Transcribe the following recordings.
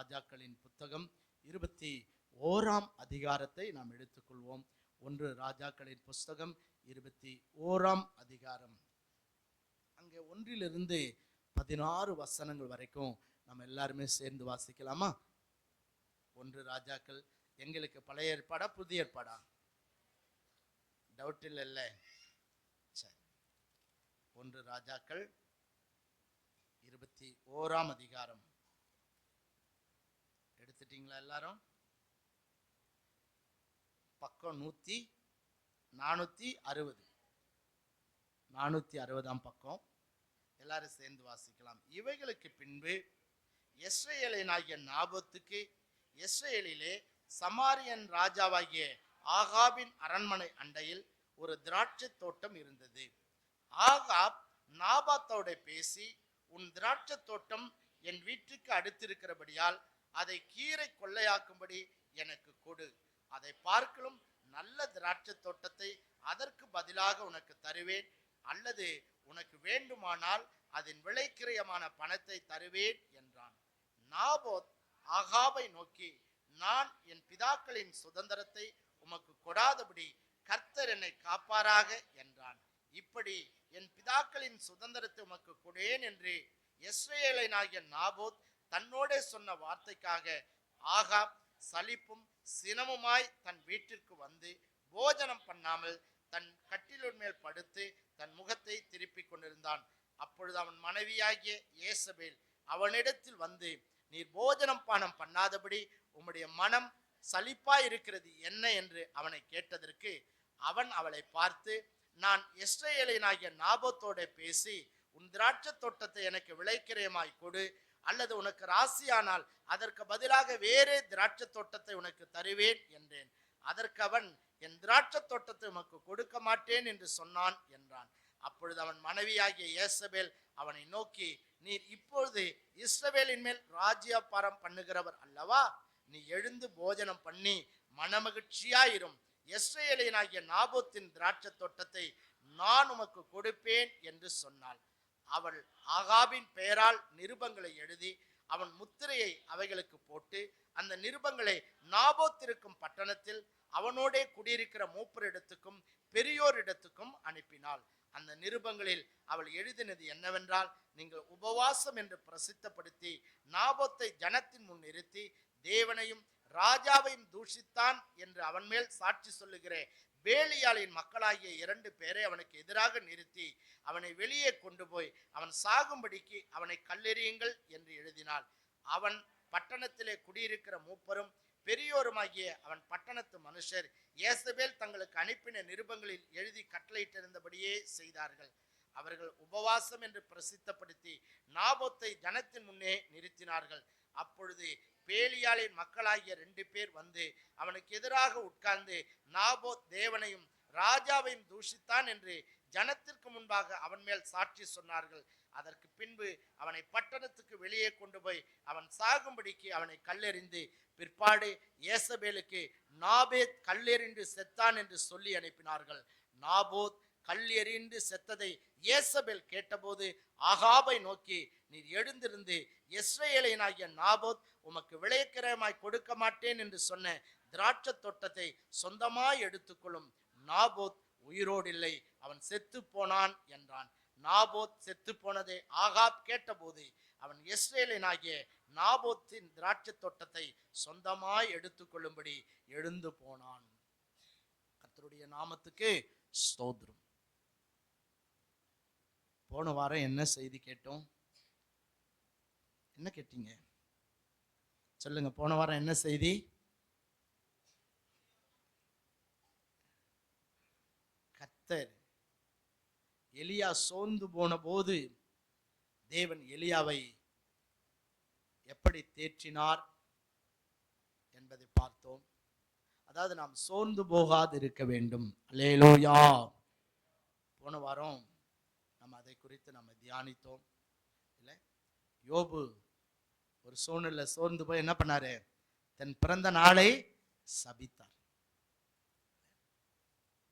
ராஜாக்களின் புத்தகம் 21 அதிகாரத்தை நாம் எடுத்துக்கொள்வோம். 1 ராஜாக்களின் புஸ்தகம் 21 அதிகாரம். அங்கே 1 to 16 வசனங்கள் வரைக்கும் நம்ம எல்லாருமே சேர்ந்து வாசிக்கலாமா? 1 ராஜாக்கள் எங்களுக்கு பழைய ஏற்பாடா புதிய ஏற்பாடா? டவுட் இல்லை. சரி, 1 ராஜாக்கள் 21 அதிகாரம் எடுத்துட்டீங்களா எல்லாரும்? பக்கம் 460 பக்கம். எல்லாரும் சேர்ந்து வாசிக்கலாம். இவைகளுக்கு பின்பு யெஸ்ரயேலனாகிய நாபோத்துக்கு யெஸ்ரயேலிலே சமாரியன் ராஜாவாகிய ஆகாபின் அரண்மனை அண்டையில் ஒரு திராட்சை தோட்டம் இருந்தது. ஆகாப் நாபாத்தோட பேசி, உன் திராட்சை தோட்டம் என் வீட்டுக்கு அடுத்திருக்கிறபடியால் அதை கீரை கொள்ளையாக்கும்படி எனக்கு கொடு. அதை பார்க்கலும் நல்ல திராட்சை தோட்டத்தை அதற்கு பதிலாக உனக்கு தருவேன், அல்லது உனக்கு வேண்டுமானால் அதன் விலைக்கிரயமான பணத்தை தருவேன் என்றான். நாபோத் ஆகாபை நோக்கி, நான் என் பிதாக்களின் சுதந்திரத்தை உமக்கு கொடாதபடி கர்த்தர் என்னை காப்பாராக என்றான். இப்படி என் பிதாக்களின் சுதந்திரத்தை உமக்கு கொடேன் என்று யெஸ்ரயேலனாகிய நாபோத் தன்னோட சொன்ன வார்த்தைக்காக ஆகாப் சலிப்பும் சினமுமாய் தன் வீட்டிற்கு வந்து போஜனம் பண்ணாமல் தன் கட்டிலின் மேல் படுத்து தன் முகத்தை திருப்பி கொண்டிருந்தான். அப்பொழுது அவன் மனைவியாகிய யேசபேல் அவனிடத்தில் வந்து, நீர் போஜனம் பானம் பண்ணாதபடி உம்முடைய மனம் சலிப்பாய் இருக்கிறது என்ன என்று அவனை கேட்டதற்கு அவன் அவளை பார்த்து, நான் யெஸ்ரயேலனாகிய நாபோத்தோட பேசி, உன் திராட்சை தோட்டத்தை எனக்கு விலைக்கிரயமாய் கொடு, அல்லது உனக்கு ராசியானால் அதற்கு பதிலாக வேறே திராட்சை தோட்டத்தை உனக்கு தருவேன் என்றேன். அதற்கு அவன், என் திராட்சை தோட்டத்தை உனக்கு கொடுக்க மாட்டேன் என்று சொன்னான் என்றான். அப்பொழுது அவன் மனைவியாகிய யேசபேல் அவனை நோக்கி, நீர் இப்பொழுது இஸ்ரவேலின் மேல் ராஜ்யபாரம் பண்ணுகிறவர் அல்லவா? நீ எழுந்து போஜனம் பண்ணி மனமகிழ்ச்சியாயிரும். யெஸ்ரயேலனாகிய நாபோத்தின் திராட்சை தோட்டத்தை நான் உமக்கு கொடுப்பேன் என்று சொன்னாள். அவள் ஆகாபின் பெயரால் நிருபங்களை எழுதி அவன் முத்திரையை அவைகளுக்கு போட்டு அந்த நிருபங்களை நாபோத்திருக்கும் பட்டணத்தில் அவனோடே குடியிருக்கிற மூப்பரிடத்துக்கும் பெரியோரிடத்துக்கும் அனுப்பினாள். அந்த நிருபங்களில் அவள் எழுதினது என்னவென்றால், நீங்கள் உபவாசம் என்று பிரசித்தப்படுத்தி நாபோத்தை ஜனத்தின் முன் நிறுத்தி தேவனையும் ராஜாவையும் தூஷித்தான் என்று அவன் மேல் சாட்சி சொல்லுகிற பேலியாளின் மக்களாகிய 2 பேரை அவனுக்கு எதிராக நிறுத்தி அவனை வெளியே கொண்டு போய் அவன் சாகும்படிக்கு அவனை கல்லெறியுங்கள் என்று எழுதினாள். அவன் பட்டணத்திலே குடியிருக்கிற மூப்பரும் பெரியோருமாகிய அவன் பட்டணத்து மனுஷர் யேசபேல் தங்களுக்கு அனுப்பின நிருபங்களில் எழுதி கட்டளையிட்டிருந்தபடியே செய்தார்கள். அவர்கள் உபவாசம் என்று பிரசித்தப்படுத்தி நாபோத்தை ஜனத்தின் முன்னே நிறுத்தினார்கள். அப்பொழுது பேலியாளின் மக்களாகிய 2 பேர் வந்து அவனுக்கு எதிராக உட்கார்ந்து, நாபோத் தேவனையும் ராஜாவையும் தூஷித்தான் என்று ஜனத்திற்கு முன்பாக அவன் மேல் சாட்சி சொன்னார்கள். அதற்கு பின்பு அவனை பட்டணத்துக்கு வெளியே கொண்டு போய் அவன் சாகும்படிக்கு அவனை கல்லெறிந்து பிற்பாடு யேசபேலுக்கு நாபோத் கல்லெறிந்து செத்தான் என்று சொல்லி அனுப்பினார்கள். நாபோத் கல்லெறிந்து செத்ததை யேசபேல் கேட்டபோது ஆகாபை நோக்கி, நீர் எழுந்திருந்து யெஸ்ரயேலனாகிய நாபோத் உமக்கு விலைக்கிரயமாய் கொடுக்க மாட்டேன் என்று சொன்ன திராட்சை தோட்டத்தை சொந்தமாய் எடுத்துக்கொள்ளும். நாபோத் உயிரோடில்லை, அவன் செத்து போனான் என்றான். நாபோத் செத்து போனதை ஆகாப் கேட்டபோது அவன் யெஸ்ரயேலனாகிய நாபோத்தின் திராட்சை தோட்டத்தை சொந்தமாய் எடுத்துக்கொள்ளும்படி எழுந்து போனான். கர்த்தருடைய நாமத்துக்கு ஸ்தோத்திரம். போன வாரம் என்ன செய்தி கேட்டோம்? என்ன கேட்டீங்க சொல்லுங்க? போன வாரம் என்ன செய்தி? கர்த்தர் எலியா சோர்ந்து போன போது தேவன் எலியாவை எப்படி தேற்றினார் என்பதை பார்த்தோம். அதாவது நாம் சோர்ந்து போகாது இருக்க வேண்டும். அல்லேலூயா. போன வாரம் நம்ம அதை குறித்து நம்ம தியானித்தோம். இல்லை, யோபு ஒரு சூழ்நிலை சோர்ந்து போய் என்ன பண்ணாரு? தன் பிறந்த நாளை சபித்தார்.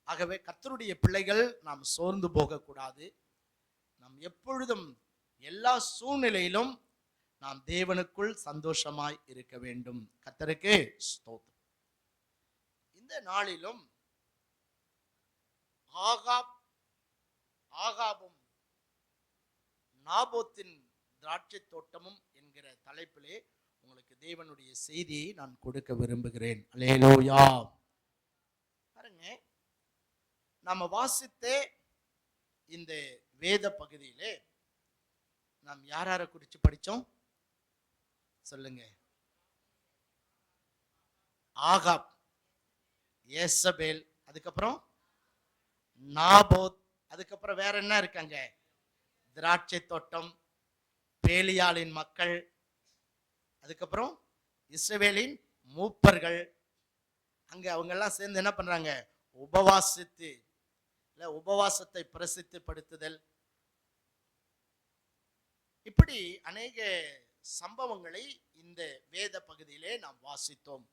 ஆகவே கர்த்தருடைய பிள்ளைகள் நாம் சோர்ந்து போகக்கூடாது. நாம் எப்பொழுதும் எல்லா சூழ்நிலையிலும் நாம் தேவனுக்குள் சந்தோஷமாய் இருக்க வேண்டும். கர்த்தருக்கு ஸ்தோத்திரம். இந்த நாளிலும் ஆகாபும் நாபோத்தின் திராட்சை தோட்டமும் என்கிற தலைப்பிலே உங்களுக்கு தேவனுடைய செய்தியை நான் கொடுக்க விரும்புகிறேன். அல்லேலூயா. பாருங்க, நாம வாசித்த இந்த வேத பகுதியிலே நாம் யாரை குறித்து படித்தோம் சொல்லுங்க? ஆகாப், ஏசபேல், அதுக்கப்புறம் நாபோத், அதுக்கப்புறம் வேற என்ன இருக்காங்க? திராட்சை தோட்டம், பேலியாளின் மக்கள், அதுக்கப்புறம் இஸ்ரவேலின் மூப்பர்கள். அங்க அவங்க எல்லாம் சேர்ந்து என்ன பண்றாங்க? உபவாசத்தை பிரசித்தப்படுத்துதல். இப்படி அநேக சம்பவங்களை இந்த வேத பகுதியிலே நாம் வாசித்தோம்.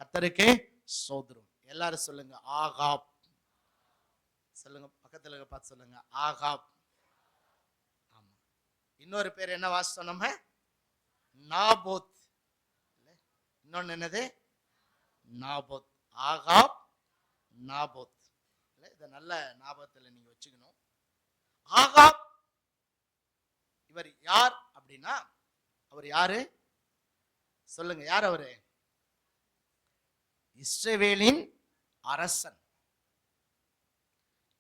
கர்த்தருக்கே ஸ்தோத்திரம். எல்லாரும் சொல்லுங்க ஆகாப். சொல்லுங்க, பக்கத்துல பார்த்து சொல்லுங்க ஆகாப். ஆமா, இன்னொரு பேர் என்ன வாசித்தோம் நம்ம? நாபோத். இன்னொன்னு என்னது? நாபோத். Ahab, Naboth. இதை நல்ல ஞாபகத்துல நீங்க வச்சுக்கணும். ஆகாப் இவர் யார் அப்படின்னா, அவர் யாரு சொல்லுங்க? யார் அவரு? இஸ்ரவேலின் அரசன்.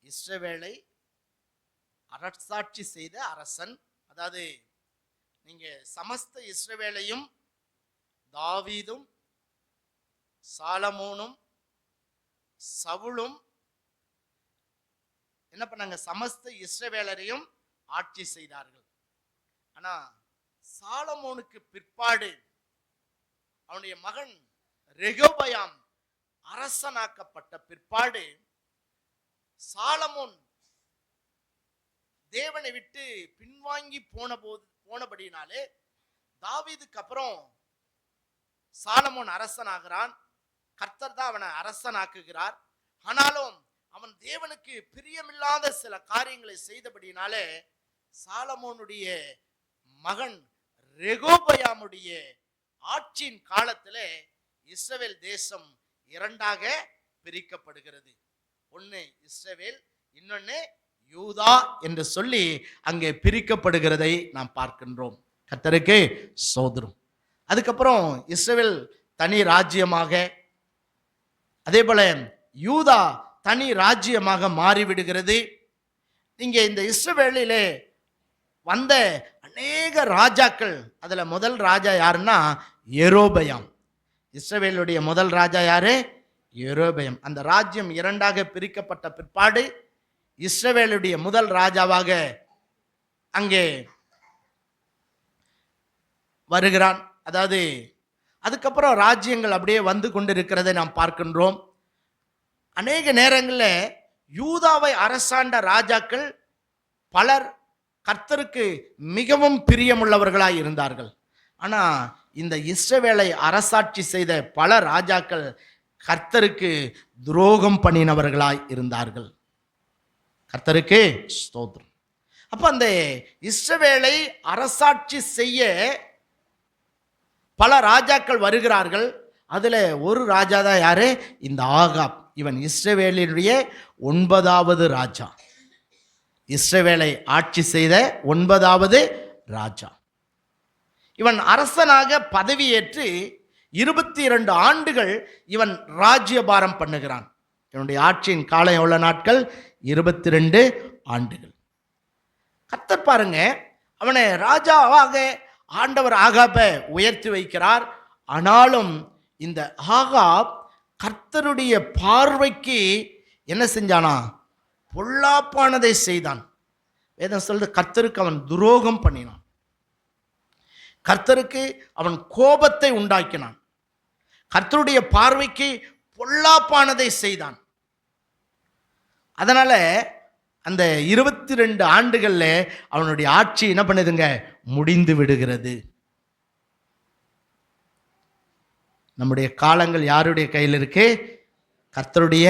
இஸ்ரவேலை அரசாட்சி செய்த அரசன். அதாவது நீங்க சமஸ்த இஸ்ரவேலையும் தாவீதும் சாலமோனும் சவுலும் என்ன பண்ணாங்க? சமஸ்த இஸ்ரவேலரையும் ஆட்சி செய்தார்கள். ஆனா சாலமோனுக்கு பிற்பாடு அவனுடைய மகன் ரெகோபயாம் அரசனாக்கப்பட்ட பிற்பாடு சாலமோன் தேவனை விட்டு பின்வாங்கி போனபடினாலே தாவீதுக்கு அப்புறம் சாலமோன் அரசனாகிறான். கர்த்தர் தான் அவனை அரசனாக்குகிறார். ஆனாலும் அவன் தேவனுக்கு பிரியமில்லாத சில காரியங்களை செய்தபடினாலே சாலமோனுடைய மகன் ரெகோபயாமுடைய ஆட்சியின் காலத்திலே இஸ்ரவேல் தேசம் இரண்டாக பிரிக்கப்படுகிறது. ஒன்னு இஸ்ரவேல், இன்னொன்னு யூதா என்று சொல்லி அங்கே பிரிக்கப்படுகிறதை நாம் பார்க்கின்றோம். கர்த்தருக்கு ஸ்தோத்திரம். அதுக்கப்புறம் இஸ்ரவேல் தனி ராஜ்யமாக, அதே போல யூதா தனி ராஜ்யமாக மாறிவிடுகிறது. இங்கே இந்த இஸ்ரவேலிலே வந்த அநேக ராஜாக்கள், அதுல முதல் ராஜா யாருன்னா யெரொபெயாம். இஸ்ரவேலுடைய முதல் ராஜா யாரு? யெரொபெயாம். அந்த ராஜ்யம் இரண்டாக பிரிக்கப்பட்ட பிற்பாடு இஸ்ரவேலுடைய முதல் ராஜாவாக அங்கே வருகிறான். அதாவது அதுக்கப்புறம் ராஜ்யங்கள் அப்படியே வந்து கொண்டிருக்கிறதை நாம் பார்க்கின்றோம். அநேக நேரங்களில் யூதாவை அரசாண்ட ராஜாக்கள் பலர் கர்த்தருக்கு மிகவும் பிரியமுள்ளவர்களாய் இருந்தார்கள். ஆனால் இந்த இஸ்ரவேலை அரசாட்சி செய்த பல ராஜாக்கள் கர்த்தருக்கு துரோகம் பண்ணினவர்களாய் இருந்தார்கள். கர்த்தருக்கு ஸ்தோத்திரம். அப்ப அந்த இஸ்ரவேலை அரசாட்சி செய்ய பல ராஜாக்கள் வருகிறார்கள். அதுல ஒரு ராஜா தான் யாரு? இந்த ஆகாப். இவன் இஸ்ரவேலினுடைய 9வது ராஜா. இஸ்ரவேலை ஆட்சி செய்த 9வது ராஜா. இவன் அரசனாக பதவியேற்று 22 ஆண்டுகள் இவன் ராஜ்யபாரம் பண்ணுகிறான். இவனுடைய ஆட்சியின் காலம் எவ்வளவு நாட்கள்? 22 ஆண்டுகள். கர்த்தர் பாருங்க, அவனை ராஜாவாக ஆண்டவர் ஆகாபை உயர்த்தி வைக்கிறார். ஆனாலும் இந்த ஆகாப் கர்த்தருடைய பார்வைக்கு என்ன செஞ்சானா? பொல்லாப்பானதை செய்தான். வேதம் சொல்றது கர்த்தருக்கு அவன் துரோகம் பண்ணினான். கர்த்தருக்கு அவன் கோபத்தை உண்டாக்கினான். கர்த்தருடைய பார்வைக்கு பொல்லாப்பானதை செய்தான். அதனால அந்த 22 ஆண்டுகள்ல அவனுடைய ஆட்சி என்ன பண்ணுதுங்க? முடிந்து விடுகிறது. நம்முடைய காலங்கள் யாருடைய கையில் இருக்கு? கர்த்தருடைய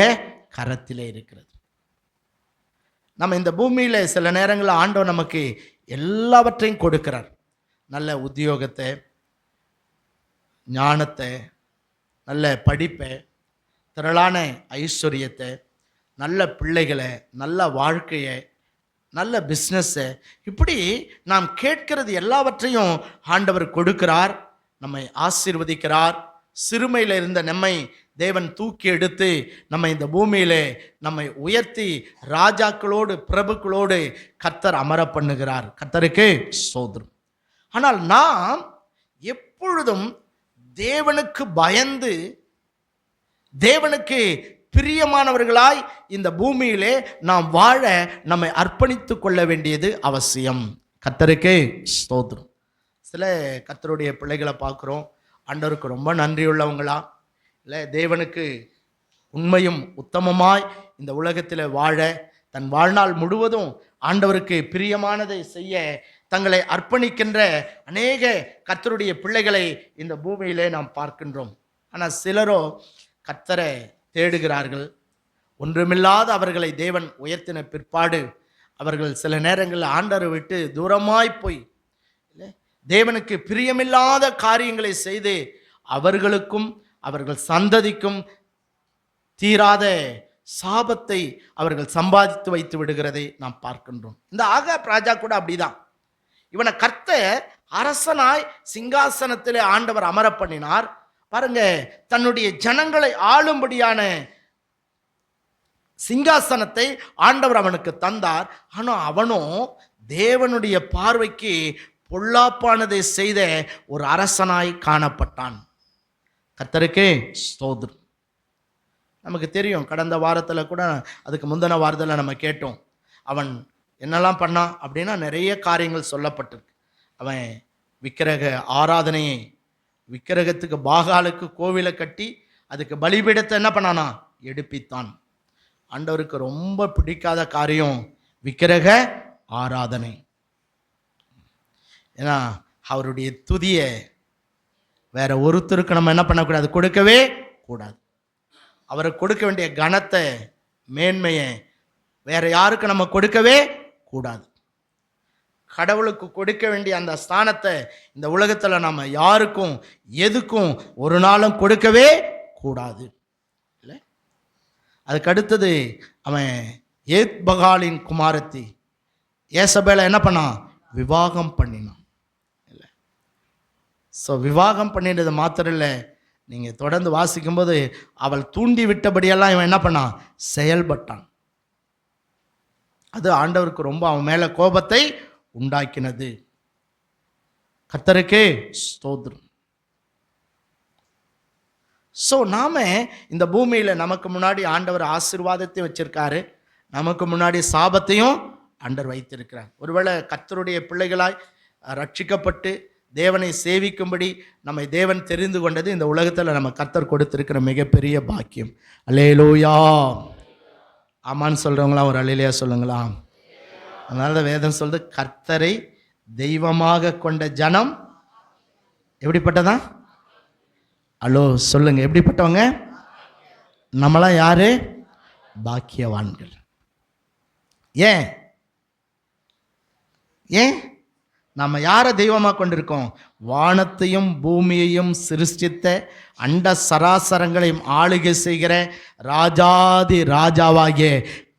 கரத்திலே இருக்கிறது. நம்ம இந்த பூமியில சில நேரங்களில் ஆண்டவர் நமக்கு எல்லாவற்றையும் கொடுக்கிறார். நல்ல உத்தியோகத்தை, ஞானத்தை, நல்ல படிப்பை, திரளான ஐஸ்வர்யத்தை, நல்ல பிள்ளைகளை, நல்ல வாழ்க்கையை, நல்ல பிஸ்னஸ்ஸை, இப்படி நாம் கேட்கிறது எல்லாவற்றையும் ஆண்டவர் கொடுக்கிறார், நம்மை ஆசீர்வதிக்கிறார். சிறுமையில் இருந்த நம்மை தேவன் தூக்கி எடுத்து நம்ம இந்த பூமியிலே நம்மை உயர்த்தி ராஜாக்களோடு பிரபுக்களோடு கர்த்தர் அமர பண்ணுகிறார். கர்த்தருக்கு ஸ்தோத்திரம். ஆனால் நாம் எப்பொழுதும் தேவனுக்கு பயந்து தேவனுக்கு பிரியமானவர்களாய் இந்த பூமியிலே நாம் வாழ நம்மை அர்ப்பணித்து கொள்ள வேண்டியது அவசியம். கர்த்தருக்கு ஸ்தோத்திரம். சில கர்த்தருடைய பிள்ளைகளை பார்க்குறோம், ஆண்டவருக்கு ரொம்ப நன்றியுள்ளவங்களா இல்லை, தேவனுக்கு உண்மையும் உத்தமமாய் இந்த உலகத்தில் வாழ தன் வாழ்நாள் முழுவதும் ஆண்டவருக்கு பிரியமானதை செய்ய தங்களை அர்ப்பணிக்கின்ற அநேக கர்த்தருடைய பிள்ளைகளை இந்த பூமியிலே நாம் பார்க்கின்றோம். ஆனால் சிலரோ கர்த்தரை தேடுகிறார்கள். ஒன்றுமில்லாத அவர்களை தேவன் உயர்த்தின பிற்பாடு அவர்கள் சில நேரங்களில் ஆண்டவரை விட்டு தூரமாய் போய் இல்லை தேவனுக்கு பிரியமில்லாத காரியங்களை செய்து அவர்களுக்கும் அவர்கள் சந்ததிக்கும் தீராத சாபத்தை அவர்கள் சம்பாதித்து வைத்து விடுகிறதை நாம் பார்க்கின்றோம். இந்த ஆகாப் ராஜா கூட அப்படிதான். இவனை கர்த்தர் அரசனாய் சிங்காசனத்திலே ஆண்டவர் அமர பண்ணினார். பாருங்க, தன்னுடைய ஜனங்களை ஆளும்படியான சிங்காசனத்தை ஆண்டவர் அவனுக்கு தந்தார். ஆனால் அவனும் தேவனுடைய பார்வைக்கு பொல்லாப்பானதை செய்த ஒரு அரசனாய் காணப்பட்டான். கர்த்தருக்கு ஸ்தோத்திரம். நமக்கு தெரியும், கடந்த வாரத்தில் கூட அதுக்கு முந்தின வாரத்தில் நம்ம கேட்டோம், அவன் என்னெல்லாம் பண்ணான் அப்படின்னா நிறைய காரியங்கள் சொல்லப்பட்டிருக்கு. அவன் விக்கிரக ஆராதனையை, விக்கிரகத்துக்கு பாகாலுக்கு கோவிலை கட்டி அதுக்கு பலிபீடத்தை என்ன பண்ணானா எடுப்பித்தான். ஆண்டவருக்கு ரொம்ப பிடிக்காத காரியம் விக்கிரக ஆராதனை. ஏன்னா அவருடைய துதியை வேற ஒருத்தருக்கு நம்ம என்ன பண்ணக்கூடாது, கொடுக்கவே கூடாது. அவருக்கு கொடுக்க வேண்டிய கனத்தை, மேன்மையை வேற யாருக்கு நம்ம கொடுக்கவே கூடாது. கடவுளுக்கு கொடுக்க வேண்டிய அந்த ஸ்தானத்தை இந்த உலகத்தில் நம்ம யாருக்கும் எதுக்கும் ஒரு நாளும் கொடுக்கவே கூடாது இல்லை. அதுக்கு அடுத்தது அவன் ஏத்பகாலின் குமாரத்தி ஏசபேலை என்ன பண்ணான், விவாகம் பண்ணினான் இல்லை. ஸோ விவாகம் பண்ணினது மாத்திரம் இல்லை, நீங்கள் தொடர்ந்து வாசிக்கும்போது அவள் தூண்டி விட்டபடியெல்லாம் இவன் என்ன பண்ணான், செயல்பட்டான். அது ஆண்டவருக்கு ரொம்ப அவன் மேலே கோபத்தை உண்டாக்கினது. கர்த்தருக்கே ஸ்தோத்திரம். ஸோ நாம இந்த பூமியில் நமக்கு முன்னாடி ஆண்டவர் ஆசீர்வாதத்தையும் வச்சிருக்காரு, நமக்கு முன்னாடி சாபத்தையும் ஆண்டவர் வைத்திருக்கிறார். ஒருவேளை கர்த்தருடைய பிள்ளைகளாய் ரட்சிக்கப்பட்டு தேவனை சேவிக்கும்படி நம்மை தேவன் தெரிந்து கொண்டது இந்த உலகத்தில் நம்ம கர்த்தர் கொடுத்திருக்கிற மிகப்பெரிய பாக்கியம். அல்லேலூயா. ஆமான்னு சொல்கிறவங்களாம் ஒரு அல்லேலூயா சொல்லுங்களா. அதனால தான் வேதம் சொல்லுது, கர்த்தரை தெய்வமாக கொண்ட ஜனம் எப்படிப்பட்டதா? ஹலோ சொல்லுங்க, எப்படிப்பட்டவங்க? நம்மளாம் யாரு? பாக்கியவான்கள். ஏன் ஏன் நம்ம யாரை தெய்வமாக கொண்டிருக்கோம்? வானத்தையும் பூமியையும் சிருஷ்டித்த அண்ட சராசரங்களையும் ஆளுகை செய்கிற ராஜாதி ராஜாவாகிய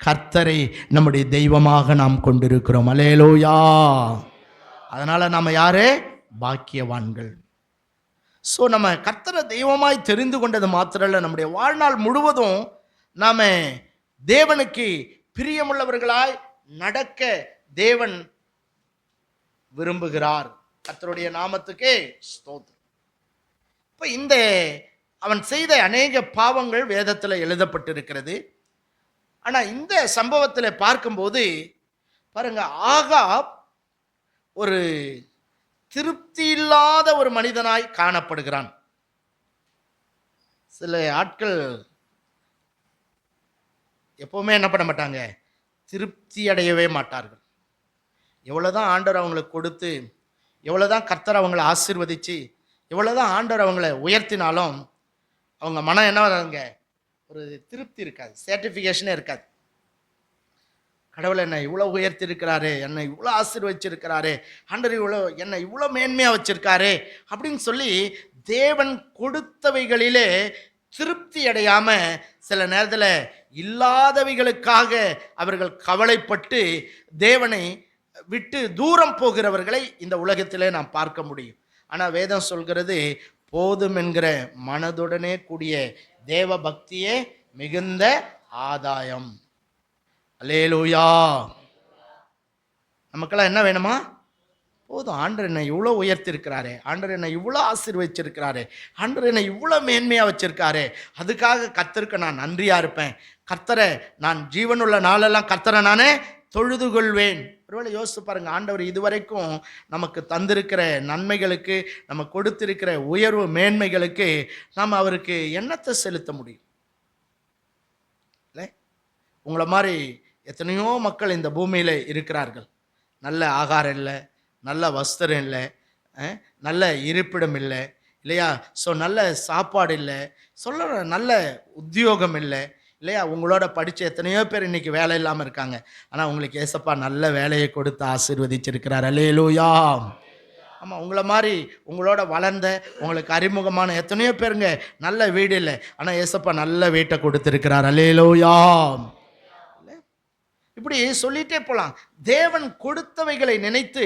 கர்த்தரை நம்முடைய தெய்வமாக நாம் கொண்டிருக்கிறோம். அல்லேலூயா. அதனால நம்ம யாரு? பாக்கியவான்கள். ஸோ நம்ம கர்த்தரை தெய்வமாய் தெரிந்து கொண்டது மாத்திரல்ல, நம்முடைய வாழ்நாள் முழுவதும் நாம தேவனுக்கு பிரியமுள்ளவர்களாய் நடக்க தேவன் விரும்புகிறார். கர்த்தருடைய நாமத்துக்கே ஸ்தோத்திரம். இப்போ இந்த அவன் செய்த அநேக பாவங்கள் வேதத்தில் எழுதப்பட்டிருக்கிறது. ஆனால் இந்த சம்பவத்தில் பார்க்கும்போது பாருங்க, ஆகாப் ஒரு திருப்தி இல்லாத ஒரு மனிதனாய் காணப்படுகிறான். சில ஆட்கள் எப்பவுமே என்ன பண்ண மாட்டாங்க, திருப்தி அடையவே மாட்டார்கள். எவ்வளோதான் ஆண்டவர் அவங்களுக்கு கொடுத்து, எவ்வளோதான் கர்த்தர் அவங்களை ஆசீர்வதித்து, எவ்வளோதான் ஆண்டவர் அவங்கள உயர்த்தினாலும் அவங்க மனம் என்ன வராங்க, ஒரு திருப்தி இருக்காது, சேட்டிஃபிகேஷனே இருக்காது. கடவுள் என்னை இவ்வளோ உயர்த்திருக்கிறாரு, என்னை இவ்வளோ ஆசீர்வதிச்சிருக்கிறாரு, ஆண்டவர் என்னை இவ்வளோ மேன்மையாக வச்சிருக்காரு அப்படின்னு சொல்லி தேவன் கொடுத்தவைகளிலே திருப்தி அடையாம சில நேரத்தில் இல்லாதவைகளுக்காக அவர்கள் கவலைப்பட்டு தேவனை விட்டு தூரம் போகிறவர்களை இந்த உலகத்திலே நாம் பார்க்க முடியும். ஆனால் வேதம் சொல்கிறது, போதும் என்கிற மனதுடனே கூடிய தேவ பக்தியே மிகுந்த ஆதாயம். அல்லேலூயா. நமக்கெல்லாம் என்ன வேணுமா? போதும், ஆண்டவர் என்னை இவ்வளோ உயர்த்திருக்கிறாரு, ஆண்டவர் என்னை இவ்வளோ ஆசீர்வதிச்சிருக்கிறாரு, ஆண்டவர் என்னை இவ்வளோ மேன்மையாக வச்சிருக்காரு, அதுக்காக கர்த்தருக்கு நான் நன்றியாக இருப்பேன், கர்த்தரை நான் ஜீவனுள்ள நாளெல்லாம் கர்த்தரை நானே தொழுது கொள்வேன். ஒருவேளை யோசித்து பாருங்க, ஆண்டவர் இதுவரைக்கும் நமக்கு தந்திருக்கிற நன்மைகளுக்கு, நம்ம கொடுத்திருக்கிற உயர்வு மேன்மைகளுக்கு நாம் அவருக்கு எண்ணத்தை செலுத்த முடியும் இல்லை? உங்களை மாதிரி எத்தனையோ மக்கள் இந்த பூமியில் இருக்கிறார்கள். நல்ல ஆகாரம் இல்லை, நல்ல வஸ்திரம் இல்லை, நல்ல இருப்பிடம் இல்லை இல்லையா? ஸோ நல்ல சாப்பாடு இல்லை, சொல்ல நல்ல உத்தியோகம் இல்லை இல்லையா? உங்களோட படித்த எத்தனையோ பேர் இன்றைக்கி வேலை இல்லாமல் இருக்காங்க. ஆனால் உங்களுக்கு ஏசப்பா நல்ல வேலையை கொடுத்து ஆசீர்வதிச்சிருக்கிறார். அல்லேலூயா. ஆமாம், உங்களை மாதிரி உங்களோட வளர்ந்த உங்களுக்கு அறிமுகமான எத்தனையோ பேருங்க நல்ல வீடு இல்லை, ஆனால் ஏசப்பா நல்ல வீட்டை கொடுத்துருக்கிறார். அல்லேலூயா. இப்படி சொல்லிட்டே போகலாம். தேவன் கொடுத்தவைகளை நினைத்து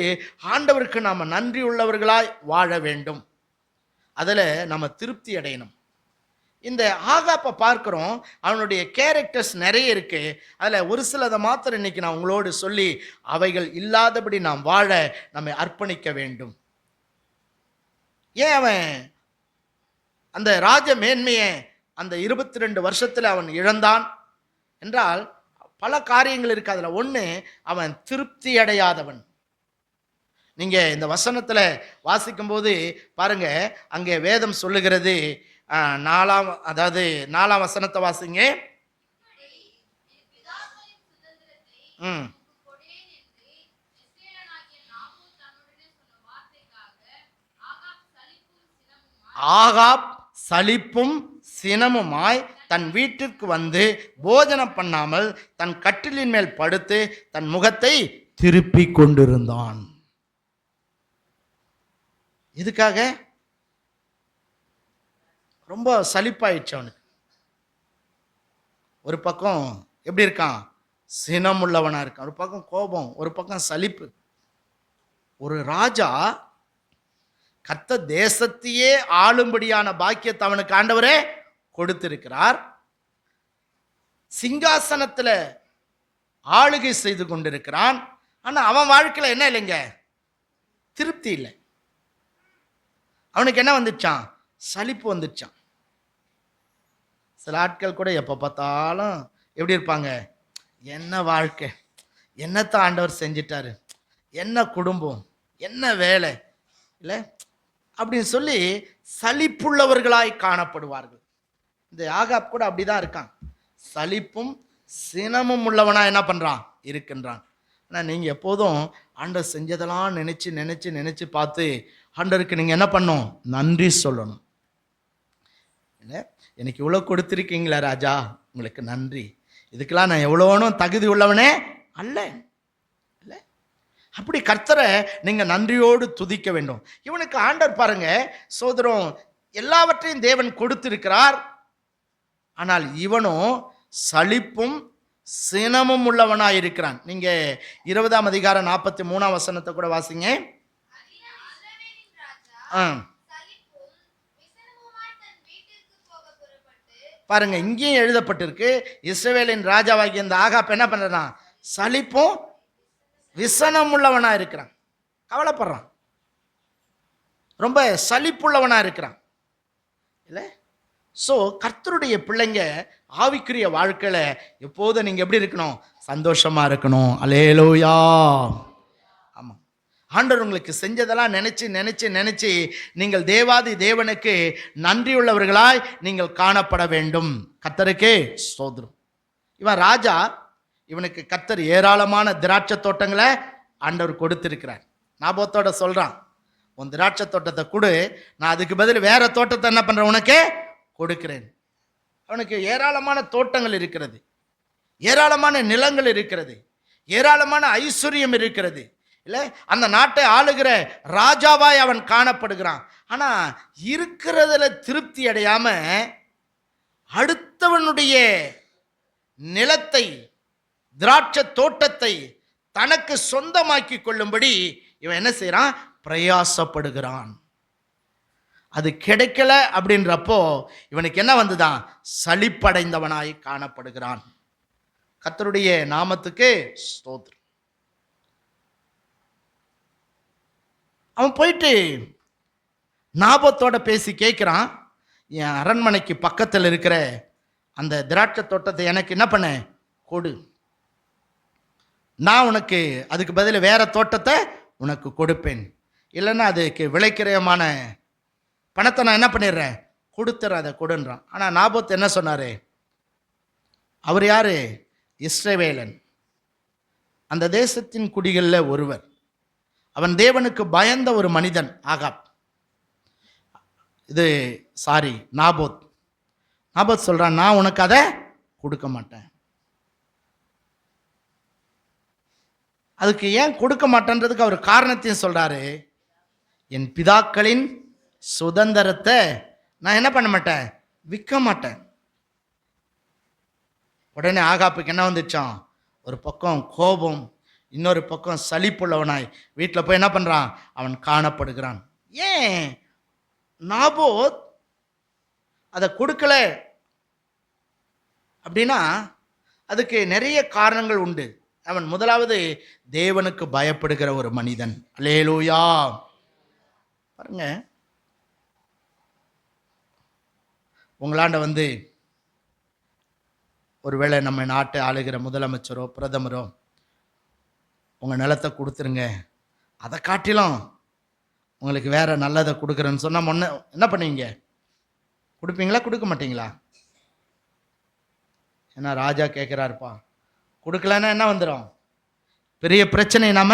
ஆண்டவருக்கு நாம் நன்றி உள்ளவர்களாய் வாழ வேண்டும். அதில் நம்ம திருப்தி அடையணும். இந்த ஆகாப்பை பார்க்குறோம், அவனுடைய கேரக்டர்ஸ் நிறைய இருக்கு. அதில் ஒரு சிலதை மாத்திரம் இன்னைக்கு நான் உங்களோடு சொல்லி, அவைகள் இல்லாதபடி நாம் வாழ நம்மை அர்ப்பணிக்க வேண்டும். ஏன் அவன் அந்த ராஜ மேன்மையை அந்த 22 வருஷத்தில் அவன் இழந்தான் என்றால் பல காரியங்கள் இருக்கு. அதில் ஒன்று, அவன் திருப்தி அடையாதவன். நீங்கள் இந்த வசனத்தில் வாசிக்கும்போது பாருங்க, அங்கே வேதம் சொல்லுகிறது, 4ஆம் வசனத்தை வாசிங்க. ஆகாப் சலிப்பும் சினமுமாய் தன் வீட்டிற்கு வந்து போஜனம் பண்ணாமல் தன் கட்டிலின் மேல் படுத்து தன் முகத்தை திருப்பி கொண்டிருந்தான். இதுக்காக ரொம்ப சலிப்பாயிடுச்சு அவனுக்கு. ஒரு பக்கம் எப்படி இருக்கான்? சினம் உள்ளவனா இருக்கான், ஒரு பக்கம் கோபம், ஒரு பக்கம் சலிப்பு. ஒரு ராஜா கர்த்தர் தேசத்தையே ஆளும்படியான பாக்கியத்தை அவனுக்கு ஆண்டவரே கொடுத்திருக்கிறார். சிங்காசனத்தில் ஆளுகை செய்து கொண்டிருக்கிறான். ஆனால் அவன் வாழ்க்கையில் என்ன இல்லைங்க? திருப்தி இல்லை. அவனுக்கு என்ன வந்துச்சான்? சலிப்பு வந்துச்சான். சில ஆட்கள் கூட எப்போ பார்த்தாலும் எப்படி இருப்பாங்க? என்ன வாழ்க்கை, என்னத்தை ஆண்டவர் செஞ்சிட்டாரு, என்ன குடும்பம், என்ன வேலை இல்லை அப்படின்னு சொல்லி சலிப்புள்ளவர்களாய் காணப்படுவார்கள். இந்த ஆகாப் கூட அப்படிதான் இருக்கான். சலிப்பும் சினமும் உள்ளவனா என்ன பண்றான்? இருக்கின்றான். ஆனால் நீங்கள் எப்போதும் ஆண்டவர் செஞ்சதெல்லாம் நினைச்சு நினைச்சு நினைச்சு பார்த்து ஆண்டவருக்கு நீங்கள் என்ன பண்ணணும்? நன்றி சொல்லணும். இல்லை, எனக்கு இவ்வளோ கொடுத்துருக்கீங்களா ராஜா, உங்களுக்கு நன்றி. இதுக்கெல்லாம் நான் எவ்வளோனும் தகுதி உள்ளவனே அல்ல. இல்லை, அப்படி கர்த்தரை நீங்கள் நன்றியோடு துதிக்க வேண்டும். இவனுக்கு ஆண்டவர் பாருங்க, சோதரம் எல்லாவற்றையும் தேவன் கொடுத்திருக்கிறார். ஆனால் இவனும் சலிப்பும் சினமும் உள்ளவனாய் இருக்கிறான். நீங்க 20ஆம் அதிகாரம் 43ஆம் வசனத்தை கூட வாசிங்க. பாருங்க, இங்கேயும் எழுதப்பட்டிருக்கு, இஸ்ரவேலின் ராஜாவாகிய இந்த ஆகாப் என்ன பண்றான்? சலிப்பும் விசனம் உள்ளவனா இருக்கிறான். கவலைப்படுறான், ரொம்ப சலிப்புள்ளவனா இருக்கிறான். இல்லை, ஸோ கர்த்தருடைய பிள்ளைங்க ஆவிக்குரிய வாழ்க்கையில் எப்போதும் நீங்கள் எப்படி இருக்கணும்? சந்தோஷமாக இருக்கணும். அல்லேலூயா. ஆமாம், ஆண்டவர் உங்களுக்கு செஞ்சதெல்லாம் நினச்சி நினச்சி நினச்சி நீங்கள் தேவாதி தேவனுக்கு நன்றியுள்ளவர்களாய் நீங்கள் காணப்பட வேண்டும். கர்த்தருக்கே ஸ்தோத்திரம். இவன் ராஜா, இவனுக்கு கர்த்தர் ஏராளமான திராட்சை தோட்டங்களை ஆண்டவர் கொடுத்திருக்கிறார். நாபோத்தோட சொல்கிறான், உன் திராட்சை தோட்டத்தை கொடு, நான் அதுக்கு பதில் வேற தோட்டத்தை என்ன பண்ணுறேன் உனக்கு கொடுக்கிறேன். அவனுக்கு ஏராளமான தோட்டங்கள் இருக்கிறது, ஏராளமான நிலங்கள் இருக்கிறது, ஏராளமான ஐஸ்வர்யம் இருக்கிறது இல்லை, அந்த நாட்டை ஆளுகிற ராஜாவாய் அவன் காணப்படுகிறான். ஆனா இருக்கிறதுல திருப்தி அடையாம அடுத்தவனுடைய நிலத்தை, திராட்சை தோட்டத்தை தனக்கு சொந்தமாக்கி கொள்ளும்படி இவன் என்ன செய்யறான்? பிரயாசப்படுகிறான். அது கிடைக்கல அப்படின்றப்போ இவனுக்கு என்ன வந்துதான்? சலிப்படைந்தவனாய் காணப்படுகிறான். கர்த்தருடைய நாமத்துக்கு ஸ்தோத்திரம். அவன் போயிட்டு நாபோத்தோட பேசி கேட்கிறான், என் அரண்மனைக்கு பக்கத்தில் இருக்கிற அந்த திராட்சை தோட்டத்தை எனக்கு என்ன பண்ண கொடு, நான் உனக்கு அதுக்கு பதில் வேற தோட்டத்தை உனக்கு கொடுப்பேன், இல்லைன்னா அதுக்கு விலைக்கிரயமான பணத்தை நான் என்ன பண்ணிடுறேன், கொடுத்துறேன், அதை கொடுன்றான். ஆனால் நாபோத் என்ன சொன்னார்? அவர் யாரு? இஸ்ரவேலன், அந்த தேசத்தின் குடிகளில் ஒருவர். அவன் தேவனுக்கு பயந்த ஒரு மனிதன் ஆகாப். நாபோத் சொல்றான், நான் உனக்கு அதை கொடுக்க மாட்டேன். அதுக்கு ஏன் கொடுக்க மாட்டேன்றதுக்கு அவர் காரணத்தையும் சொல்றாரு. என் பிதாக்களின் சுதந்திரத்தை நான் என்ன பண்ண மாட்டேன்? விற்க மாட்டேன். உடனே ஆகாப்புக்கு என்ன வந்துச்சான்? ஒரு பக்கம் கோபம், இன்னொரு பக்கம் சலிப்புள்ளவனாய் வீட்டில் போய் என்ன பண்றான்? அவன் காணப்படுகிறான். ஏன் நாபோத் அதை கொடுக்கல அப்படின்னா அதுக்கு நிறைய காரணங்கள் உண்டு. அவன் முதலாவது தேவனுக்கு பயப்படுகிற ஒரு மனிதன். அல்லேலூயா. பாருங்க, உங்களாண்ட ஒருவேளை நம்ம நாட்டை ஆளுகிற முதலமைச்சரோ பிரதமரோ உங்கள் நிலத்தை கொடுத்துருங்க, அதை காட்டிலும் உங்களுக்கு வேற நல்லதை கொடுக்குறேன்னு சொன்னால் முன்ன என்ன பண்ணுவீங்க? கொடுப்பீங்களா? கொடுக்க மாட்டீங்களா? ஏன்னா ராஜா கேட்குறாருப்பா, கொடுக்கலன்னா என்ன வந்துடும்? பெரிய பிரச்சனை நாம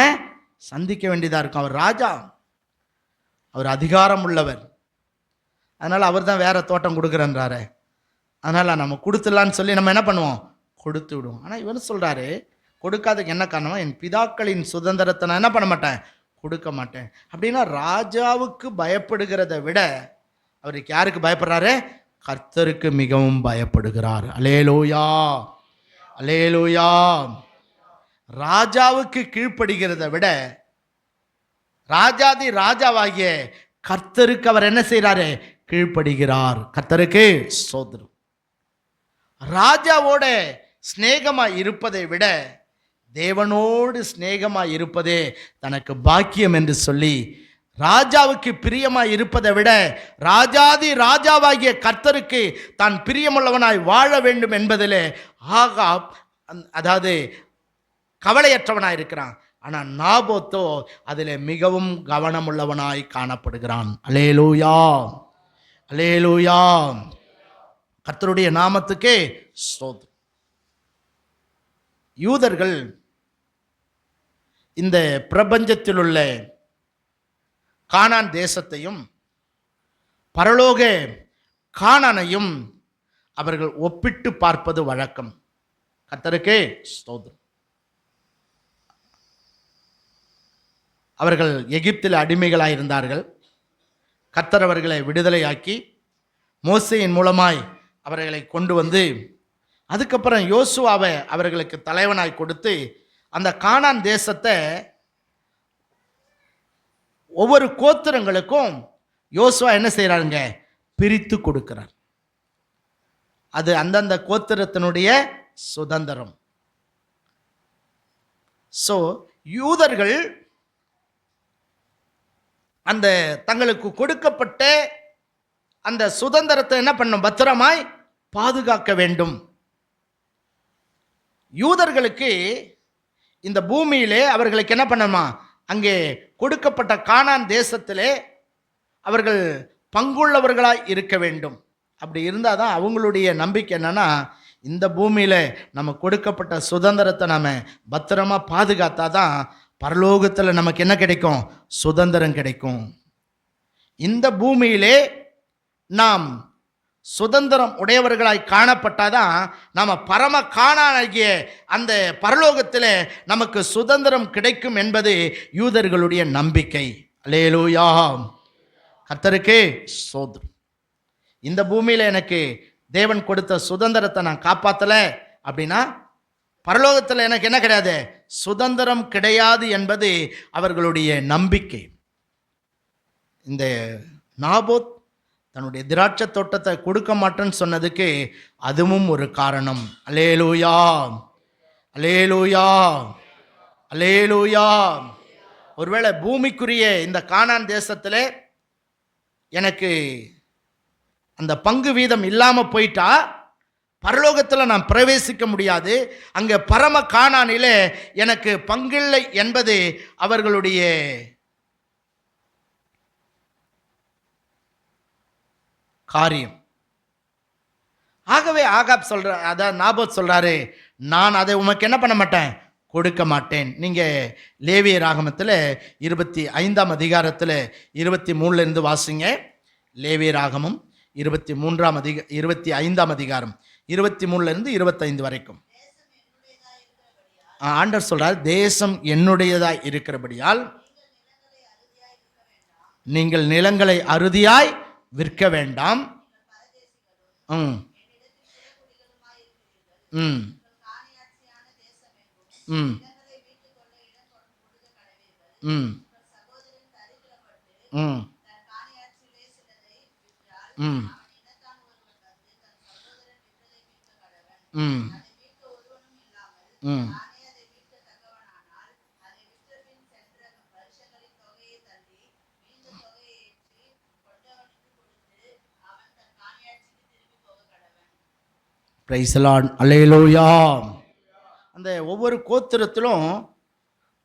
சந்திக்க வேண்டியதாக இருக்கும். அவர் ராஜா, அவர் அதிகாரம் உள்ளவர், அதனால் அவர் தான் வேற தோட்டம் கொடுக்குறேன்றாரு. அதனால் நம்ம கொடுத்துடலான்னு சொல்லி நம்ம என்ன பண்ணுவோம்? கொடுத்து விடுவோம். ஆனால் இவர் சொல்கிறாரு, கொடுக்காததுக்கு என்ன காரணம்? என் பிதாக்களின் சுதந்திரத்தை நான் என்ன பண்ண மாட்டேன்? கொடுக்க மாட்டேன். அப்படின்னா ராஜாவுக்கு பயப்படுகிறத விட அவருக்கு யாருக்கு பயப்படுறாரு? கர்த்தருக்கு மிகவும் பயப்படுகிறார். அல்லேலூயா, அல்லேலூயா. ராஜாவுக்கு கீழ்ப்படுகிறத விட ராஜாதி ராஜாவாகிய கர்த்தருக்கு அவர் என்ன செய்யறாரு? கீழ்ப்படுகிறார். கர்த்தருக்கு ஸ்தோத்திரம். ராஜாவோட சிநேகமா இருப்பதை விட தேவனோடு சிநேகமா இருப்பதே தனக்கு பாக்கியம் என்று சொல்லி, ராஜாவுக்கு பிரியமாய் இருப்பதை விட ராஜாதி ராஜாவாகிய கர்த்தருக்கு தான் பிரியமுள்ளவனாய் வாழ வேண்டும் என்பதிலே ஆகாப் அதாவது கவலையற்றவனாய் இருக்கிறான். ஆனால் நாபோத்தோ அதில் மிகவும் கவனமுள்ளவனாய் காணப்படுகிறான். அல்லேலூயா, அல்லேலூயா. கர்த்தருடைய நாமத்துக்கே ஸ்தோத்திரம். யூதர்கள் இந்த பிரபஞ்சத்தில் உள்ள கானான் தேசத்தையும் பரலோக கானானையும் அவர்கள் ஒப்பிட்டு பார்ப்பது வழக்கம். கர்த்தருக்கே ஸ்தோத்திரம். அவர்கள் எகிப்தில் அடிமைகளாக இருந்தார்கள். கர்த்தர் அவர்களை விடுதலையாக்கி மோசேயின் மூலமாய் அவர்களை கொண்டு வந்து அதுக்கப்புறம் யோசுவாவை அவர்களுக்கு தலைவனாய் கொடுத்து அந்த கானான் தேசத்தை ஒவ்வொரு கோத்திரங்களுக்கும் யோசுவா என்ன செய்கிறாருங்க? பிரித்து கொடுக்கிறார். அது அந்தந்த கோத்திரத்தினுடைய சுதந்திரம். ஸோ யூதர்கள் அந்த தங்களுக்கு கொடுக்கப்பட்ட அந்த சுதந்திரத்தை என்ன பண்ணும்? பத்திரமாய் பாதுகாக்க வேண்டும். யூதர்களுக்கு இந்த பூமியிலே அவர்களுக்கு என்ன பண்ணணுமா? அங்கே கொடுக்கப்பட்ட கானான் தேசத்திலே அவர்கள் பங்குள்ளவர்களாய் இருக்க வேண்டும். அப்படி இருந்தால் தான் அவங்களுடைய நம்பிக்கை என்னன்னா, இந்த பூமியில் நம்ம கொடுக்கப்பட்ட சுதந்திரத்தை நம்ம பத்திரமா பாதுகாத்தா தான் பரலோகத்தில் நமக்கு என்ன கிடைக்கும்? சுதந்திரம் கிடைக்கும். இந்த பூமியிலே நாம் சுதந்திரம் உடையவர்களாய் காணப்பட்டாதான் நம்ம பரம காணானாகிய அந்த பரலோகத்தில் நமக்கு சுதந்திரம் கிடைக்கும் என்பது யூதர்களுடைய நம்பிக்கை. அல்லேலூயா, கர்த்தருக்கு ஸ்தோத்திரம். இந்த பூமியில் எனக்கு தேவன் கொடுத்த சுதந்திரத்தை நான் காப்பாற்றலை அப்படின்னா பரலோகத்தில் எனக்கு என்ன கிடையாது, சுதந்திரம் கிடையாது என்பது அவர்களுடைய நம்பிக்கை. இந்த நாபோத் தன்னுடைய திராட்சை தோட்டத்தை கொடுக்க மாட்டேன்னு சொன்னதுக்கு அதுவும் ஒரு காரணம். அல்லேலூயா, அல்லேலூயா, அல்லேலூயா. ஒருவேளை பூமிக்குரிய இந்த கானான் தேசத்தில் எனக்கு அந்த பங்கு வீதம் இல்லாமல் போயிட்டா பரலோகத்தில் நான் பிரவேசிக்க முடியாது. அங்கே பரம கானானிலே எனக்கு பங்கில்லை என்பது அவர்களுடைய காரியம். ஆகவே ஆகாப் சொல்ற, அதான் நாபோத் சொல்றாரு, நான் அதை உமக்கு என்ன பண்ண மாட்டேன், கொடுக்க மாட்டேன். நீங்கள் லேவியர் ஆகமத்தில் 25ஆம் அதிகாரத்தில் 23 வாசிங்க. லேவியர் ஆகமம் 25ஆம் அதிகாரம் 23 25 வரைக்கும் ஆண்டவர் சொல்றார், தேசம் என்னுடையதாய் இருக்கிறபடியால் நீங்கள் நிலங்களை அறுதியாய் விற்க வேண்டாம். ம் ம் ம் ம் ம் ம் ம் ம் பிரைஸ் தி லார்ட், அல்லேலூயா. அந்த ஒவ்வொரு கோத்திரத்திலும்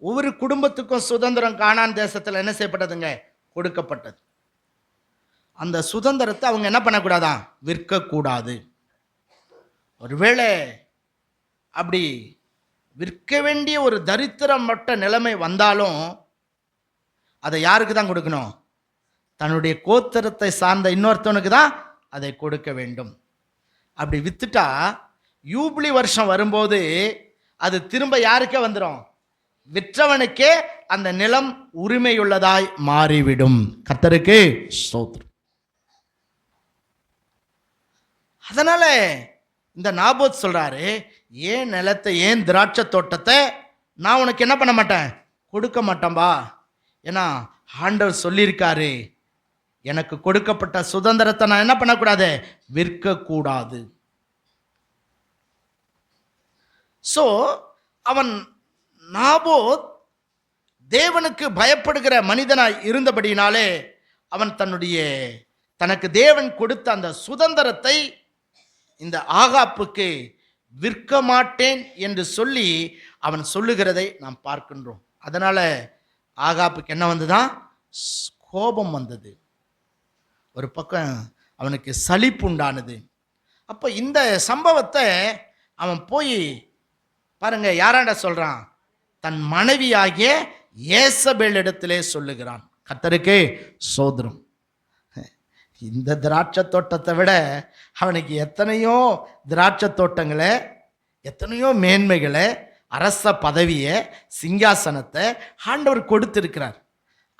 ஒவ்வொரு குடும்பத்துக்கும் சுதந்திரம் கானான் தேசத்தில் என்ன செய்யப்பட்டதுங்க, கொடுக்கப்பட்டது. அந்த சுதந்திரத்தை அவங்க என்ன பண்ணக்கூடாதான், விற்கக்கூடாது. ஒருவேளை அப்படி விற்க வேண்டிய ஒரு தரித்திரமற்ற நிலைமை வந்தாலும் அதை யாருக்கு தான் கொடுக்கணும், தன்னுடைய கோத்திரத்தை சார்ந்த இன்னொருத்தவனுக்கு தான் அதை கொடுக்க வேண்டும். அப்படி வித்துட்டா யூபிலி வருஷம் வரும்போது அது திரும்ப யாருக்கே வந்துடும், விற்றவனுக்கே அந்த நிலம் உரிமையுள்ளதாய் மாறிவிடும். கர்த்தருக்கு ஸ்தோத்திரம். அதனால இந்த நாபோத் சொல்றாரு, ஏன் நிலத்தை, ஏன் திராட்சை தோட்டத்தை நான் உனக்கு என்ன பண்ண மாட்டேன், கொடுக்க மாட்டேன்பா. ஏன்னா ஆண்டவர் சொல்லியிருக்காரு, எனக்கு கொடுக்கப்பட்ட சுதந்திரத்தை நான் என்ன பண்ணக்கூடாது, விற்கக்கூடாது. ஸோ அவன் நாபோத் தேவனுக்கு பயப்படுகிற மனிதனாய் இருந்தபடினாலே அவன் தனக்கு தேவன் கொடுத்த அந்த சுதந்திரத்தை இந்த ஆகாப்புக்கு விற்க மாட்டேன் என்று சொல்லி அவன் சொல்லுகிறதை நாம் பார்க்கின்றோம். அதனால ஆகாப்புக்கு என்ன வந்துதான், கோபம் வந்தது. ஒரு பக்கம் அவனுக்கு சலிப்பு உண்டானது. அப்போ இந்த சம்பவத்தை அவன் போய் பாருங்க, யாராண்ட சொல்றான், தன் மனைவியாகிய ஏசபேல் இடத்திலே சொல்லுகிறான். கர்த்தருக்கு ஸ்தோத்திரம். இந்த திராட்சை தோட்டத்தை விட அவனுக்கு எத்தனையோ திராட்சை தோட்டங்களை, எத்தனையோ மேன்மைகளை, அரச பதவியை, சிங்காசனத்தை ஆண்டவர் கொடுத்திருக்கிறார்.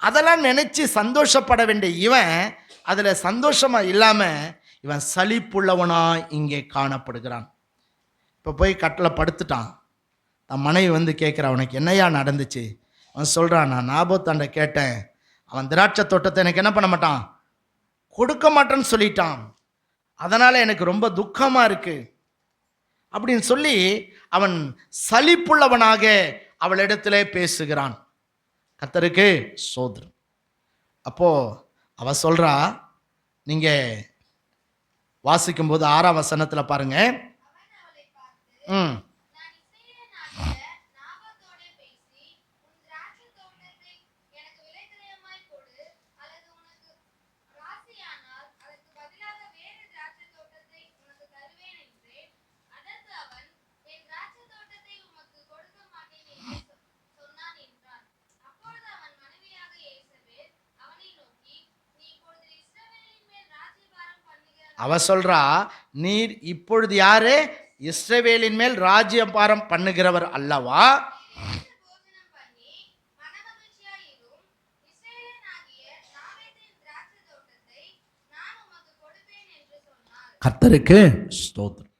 அதெல்லாம் நினைச்சு சந்தோஷப்பட வேண்டிய இவன் அதில் சந்தோஷமா இல்லாமல் இவன் சலிப்புள்ளவனாய் இங்கே காணப்படுகிறான். இப்போ போய் கட்டில் படுத்துட்டான். தன் மனைவி வந்து கேட்குறான், அவனுக்கு என்னையா நடந்துச்சு? அவன் சொல்கிறான், நான் நாபோத்தாண்ட கேட்டேன், அவன் திராட்சை தோட்டத்தை எனக்கு என்ன பண்ண மாட்டான், கொடுக்க மாட்டேன்னு சொல்லிட்டான். அதனால் எனக்கு ரொம்ப துக்கமாக இருக்குது அப்படின்னு சொல்லி அவன் சலிப்புள்ளவனாக அவளிடத்திலே பேசுகிறான். கர்த்தருக்கு ஸ்தோத்திரம். அப்போது அவ சொல்கிறா, நீங்கள் வாசிக்கும்போது 6ஆம் வசனத்தில் பாருங்கள். அவ சொல்றா, நீர் இப்பொழுது யாரு? இஸ்ரவேலின் மேல் ராஜ்யபாரம் பண்ணுகிறவர் அல்லவா? கர்த்தருக்கு ஸ்தோத்திரம்.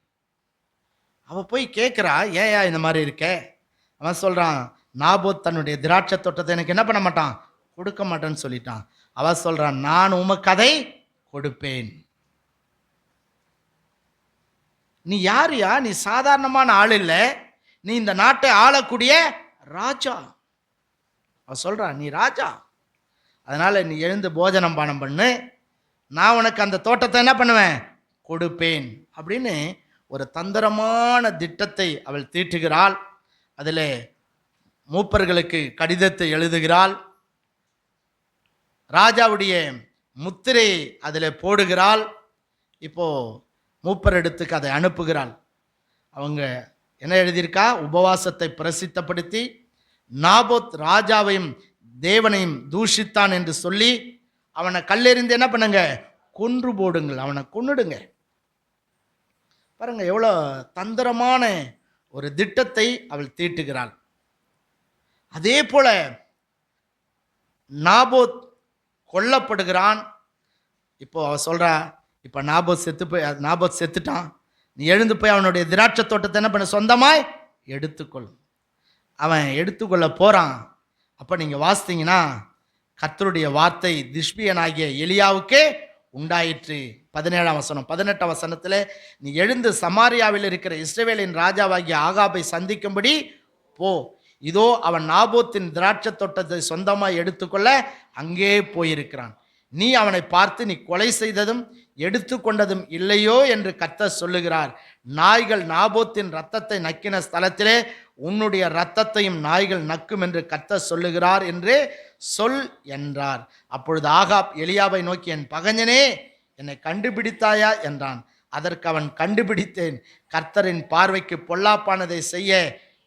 அவ போய் கேட்கிறா, ஏயா இந்த மாதிரி இருக்க? அவன் சொல்றான், நாபோத் தன்னுடைய திராட்சை தோட்டத்தை எனக்கு என்ன பண்ண மாட்டான், கொடுக்க மாட்டேன்னு சொல்லிட்டான். அவ சொல்றான், நான் உமக்கு அதை கொடுப்பேன். நீ யாருயா? நீ சாதாரணமான ஆள் இல்லை, நீ இந்த நாட்டை ஆளக்கூடிய ராஜா. அவ சொல்றா, நீ ராஜா, அதனால நீ எழுந்து போஜனம் பானம் பண்ணு, நான் உனக்கு அந்த தோட்டத்தை என்ன பண்ணுவேன், கொடுப்பேன் அப்படின்னு ஒரு தந்திரமான திட்டத்தை அவள் தீட்டுகிறாள். அதில் மூப்பர்களுக்கு கடிதத்தை எழுதுகிறாள், ராஜாவுடைய முத்திரை அதில் போடுகிறாள். இப்போ மூப்பர் இடத்துக்கு அதை அனுப்புகிறாள். அவங்க என்ன எழுதியிருக்கா? உபவாசத்தை பிரசித்தப்படுத்தி நாபோத் ராஜாவையும் தேவனையும் தூஷித்தான் என்று சொல்லி அவனை கல்லெறிந்து என்ன பண்ணுங்க, கொன்று போடுங்கள், அவனை கொன்னுடுங்க. பாருங்க எவ்வளோ தந்திரமான ஒரு திட்டத்தை அவள் தீட்டுகிறாள். அதே போல நாபோத் கொல்லப்படுகிறான். இப்போ அவ சொல்றா, இப்போ நாபோத் செத்துட்டான், நீ எழுந்து போய் அவனுடைய திராட்சை தோட்டத்தை என்ன பண்ண, சொந்தமாய் எடுத்துக்கொள். அவன் எடுத்துக்கொள்ள போறான். அப்போ நீங்க வாசித்தீங்கன்னா, கர்த்தருடைய வார்த்தை திஷ்பியனாகிய எலியாவுக்கே உண்டாயிற்று. 17ஆம் வசனம் 18ஆம் வசனத்தில், நீ எழுந்து சமாரியாவில் இருக்கிற இஸ்ரவேலின் ராஜாவாகிய ஆகாபை சந்திக்கும்படி போ, இதோ அவன் நாபோத்தின் திராட்சை தோட்டத்தை சொந்தமாக எடுத்துக்கொள்ள அங்கே போயிருக்கிறான். நீ அவனை பார்த்து, நீ கொலை செய்ததும் எடுத்துக்கொண்டதும் இல்லையோ என்று கர்த்தர் சொல்லுகிறார். நாய்கள் நாபோத்தின் இரத்தத்தை நக்கின ஸ்தலத்திலே உன்னுடைய இரத்தத்தையும் நாய்கள் நக்கும் என்று கர்த்தர் சொல்லுகிறார் என்று சொல் என்றார். அப்பொழுது ஆகாப் எலியாவை நோக்கி, என் பகைஞனே, என்னை கண்டுபிடித்தாயா என்றான். அதற்கு அவன், கண்டுபிடித்தேன், கர்த்தரின் பார்வைக்கு பொல்லாப்பானதை செய்ய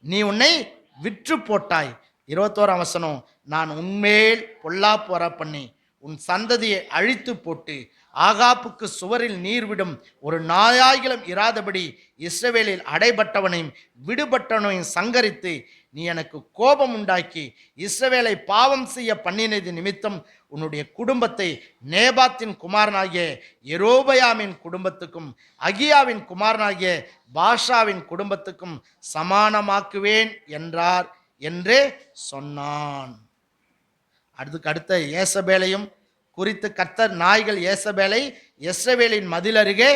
நீ உன்னை விற்று போட்டாய். 21ஆம் வசனம், நான் உன்மேல் பொல்லாப்பு வர பண்ணி உன் சந்ததியை அழித்து போட்டு ஆகாப்புக்கு சுவரில் நீர் விடும் ஒரு நாயாகிலும் இராதபடி இஸ்ரவேலில் அடைபட்டவனையும் விடுபட்டவனையும் சங்கரித்து நீ எனக்கு கோபம் உண்டாக்கி இஸ்ரவேலை பாவம் செய்ய பண்ணினது நிமித்தம் உன்னுடைய குடும்பத்தை நேபாத்தின் குமாரனாகிய எரோபயாமின் குடும்பத்துக்கும் அகியாவின் குமாரனாகிய பாஷாவின் குடும்பத்துக்கும் சமானமாக்குவேன் என்றார் என்று சொன்னான். அடுத்த ஏசபேலையும் குறித்து கர்த்தர், நாய்கள் ஏசபேலை இஸ்ரவேலின் மதில் அருகே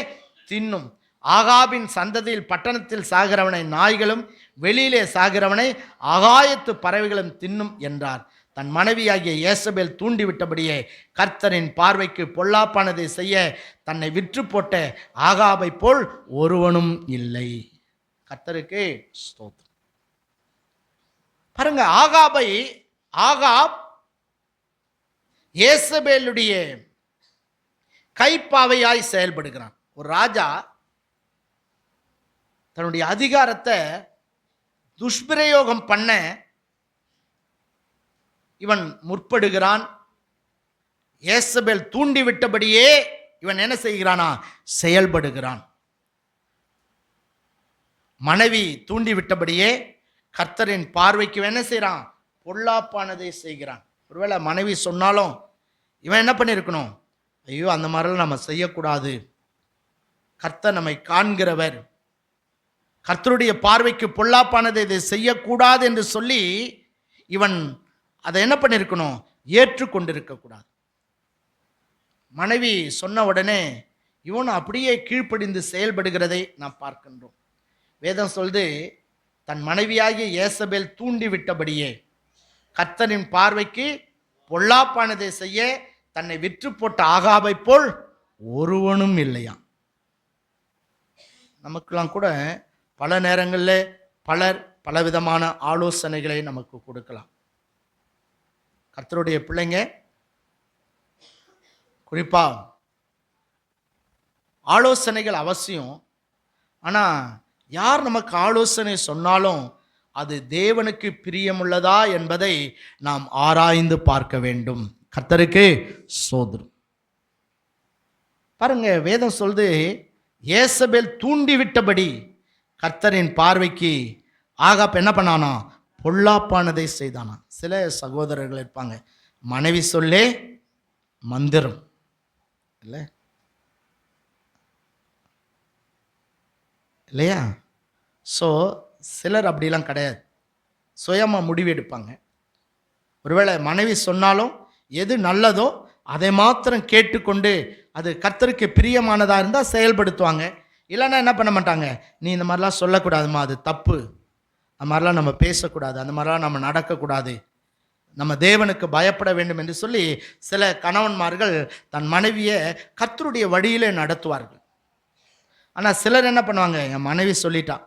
தின்னும், ஆகாபின் சந்ததியில் பட்டணத்தில் சாகிறவனை நாய்களும் வெளியிலே சாகிறவனை ஆகாயத்து பறவைகளும் தின்னும் என்றார். தன் மனைவியாகிய ஏசபேல் தூண்டிவிட்டபடியே கர்த்தரின் பார்வைக்கு பொல்லாப்பானதை செய்ய தன்னை விற்று போட்ட ஆகாபை போல் ஒருவனும் இல்லை. கர்த்தருக்கு ஸ்தோத்திரம். பாருங்க, ஆகாப் ஏசபேலுடைய கைப்பாவையாய் செயல்படுகிறான். ஒரு ராஜா தன்னுடைய அதிகாரத்தை துஷ்பிரயோகம் பண்ண இவன் முற்படுகிறான். ஏசபேல் தூண்டிவிட்டபடியே இவன் என்ன செய்கிறானா, செயல்படுகிறான். மனைவி தூண்டிவிட்டபடியே கர்த்தரின் பார்வைக்கு என்ன செய்கிறான், பொல்லாப்பானதை செய்கிறான். ஒருவேளை மனைவி சொன்னாலும் இவன் என்ன பண்ணியிருக்கணும், ஐயோ அந்த மாதிரிலாம் நம்ம செய்யக்கூடாது, கர்த்தர் நம்மை காண்கிறவர், கர்த்தருடைய பார்வைக்கு பொல்லாப்பானதை இதை செய்யக்கூடாது என்று சொல்லி இவன் அதை என்ன பண்ணியிருக்கணும், ஏற்றுக்கொண்டிருக்கக்கூடாது. மனைவி சொன்ன உடனே இவன் அப்படியே கீழ்ப்படிந்து செயல்படுகிறதை நாம் பார்க்கின்றோம். வேதம் சொல்லுது, தன் மனைவியாகிய ஏசபேல் தூண்டி விட்டபடியே கர்த்தரின் பார்வைக்கு பொல்லாப்பானதை செய்ய தன்னை விற்று போட்ட ஆகாபை போல் ஒருவனும் இல்லையாம். நமக்கெல்லாம் கூட பல நேரங்களில் பலர் பலவிதமான ஆலோசனைகளை நமக்கு கொடுக்கலாம். கர்த்தருடைய பிள்ளைங்க குறிப்பா ஆலோசனைகள் அவசியம். ஆனால் யார் நமக்கு ஆலோசனை சொன்னாலும் அது தேவனுக்கு பிரியமுள்ளதா என்பதை நாம் ஆராய்ந்து பார்க்க வேண்டும். கர்த்தருக்கு ஸ்தோத்திரம். பாருங்க, வேதம் சொல்லுது, ஏசபேல் தூண்டி விட்டபடி கர்த்தரின் பார்வைக்கு ஆகாப் என்ன பண்ணானா? பொல்லாப்பானதை செய்தானா. சில சகோதரர்கள் இருப்பாங்க, மனைவி சொல்லே மந்திரம் இல்லை இல்லையா? ஸோ சிலர் அப்படிலாம் கிடையாது, சுயமாக முடிவு எடுப்பாங்க. ஒருவேளை மனைவி சொன்னாலும் எது நல்லதோ அதை மாத்திரம் கேட்டுக்கொண்டு அது கர்த்தருக்கு பிரியமானதாக இருந்தால் செயல்படுத்துவாங்க. இல்லைன்னா என்ன பண்ண மாட்டாங்க, நீ இந்த மாதிரிலாம் சொல்லக்கூடாதுமா, அது தப்பு, அந்த மாதிரிலாம் நம்ம பேசக்கூடாது, அந்த மாதிரிலாம் நம்ம நடக்கக்கூடாது, நம்ம தேவனுக்கு பயப்பட வேண்டும் என்று சொல்லி சில கணவன்மார்கள் தன் மனைவியை கர்த்தருடைய வழியிலே நடத்துவார்கள். ஆனால் சிலர் என்ன பண்ணுவாங்க, என் மனைவி சொல்லிட்டா,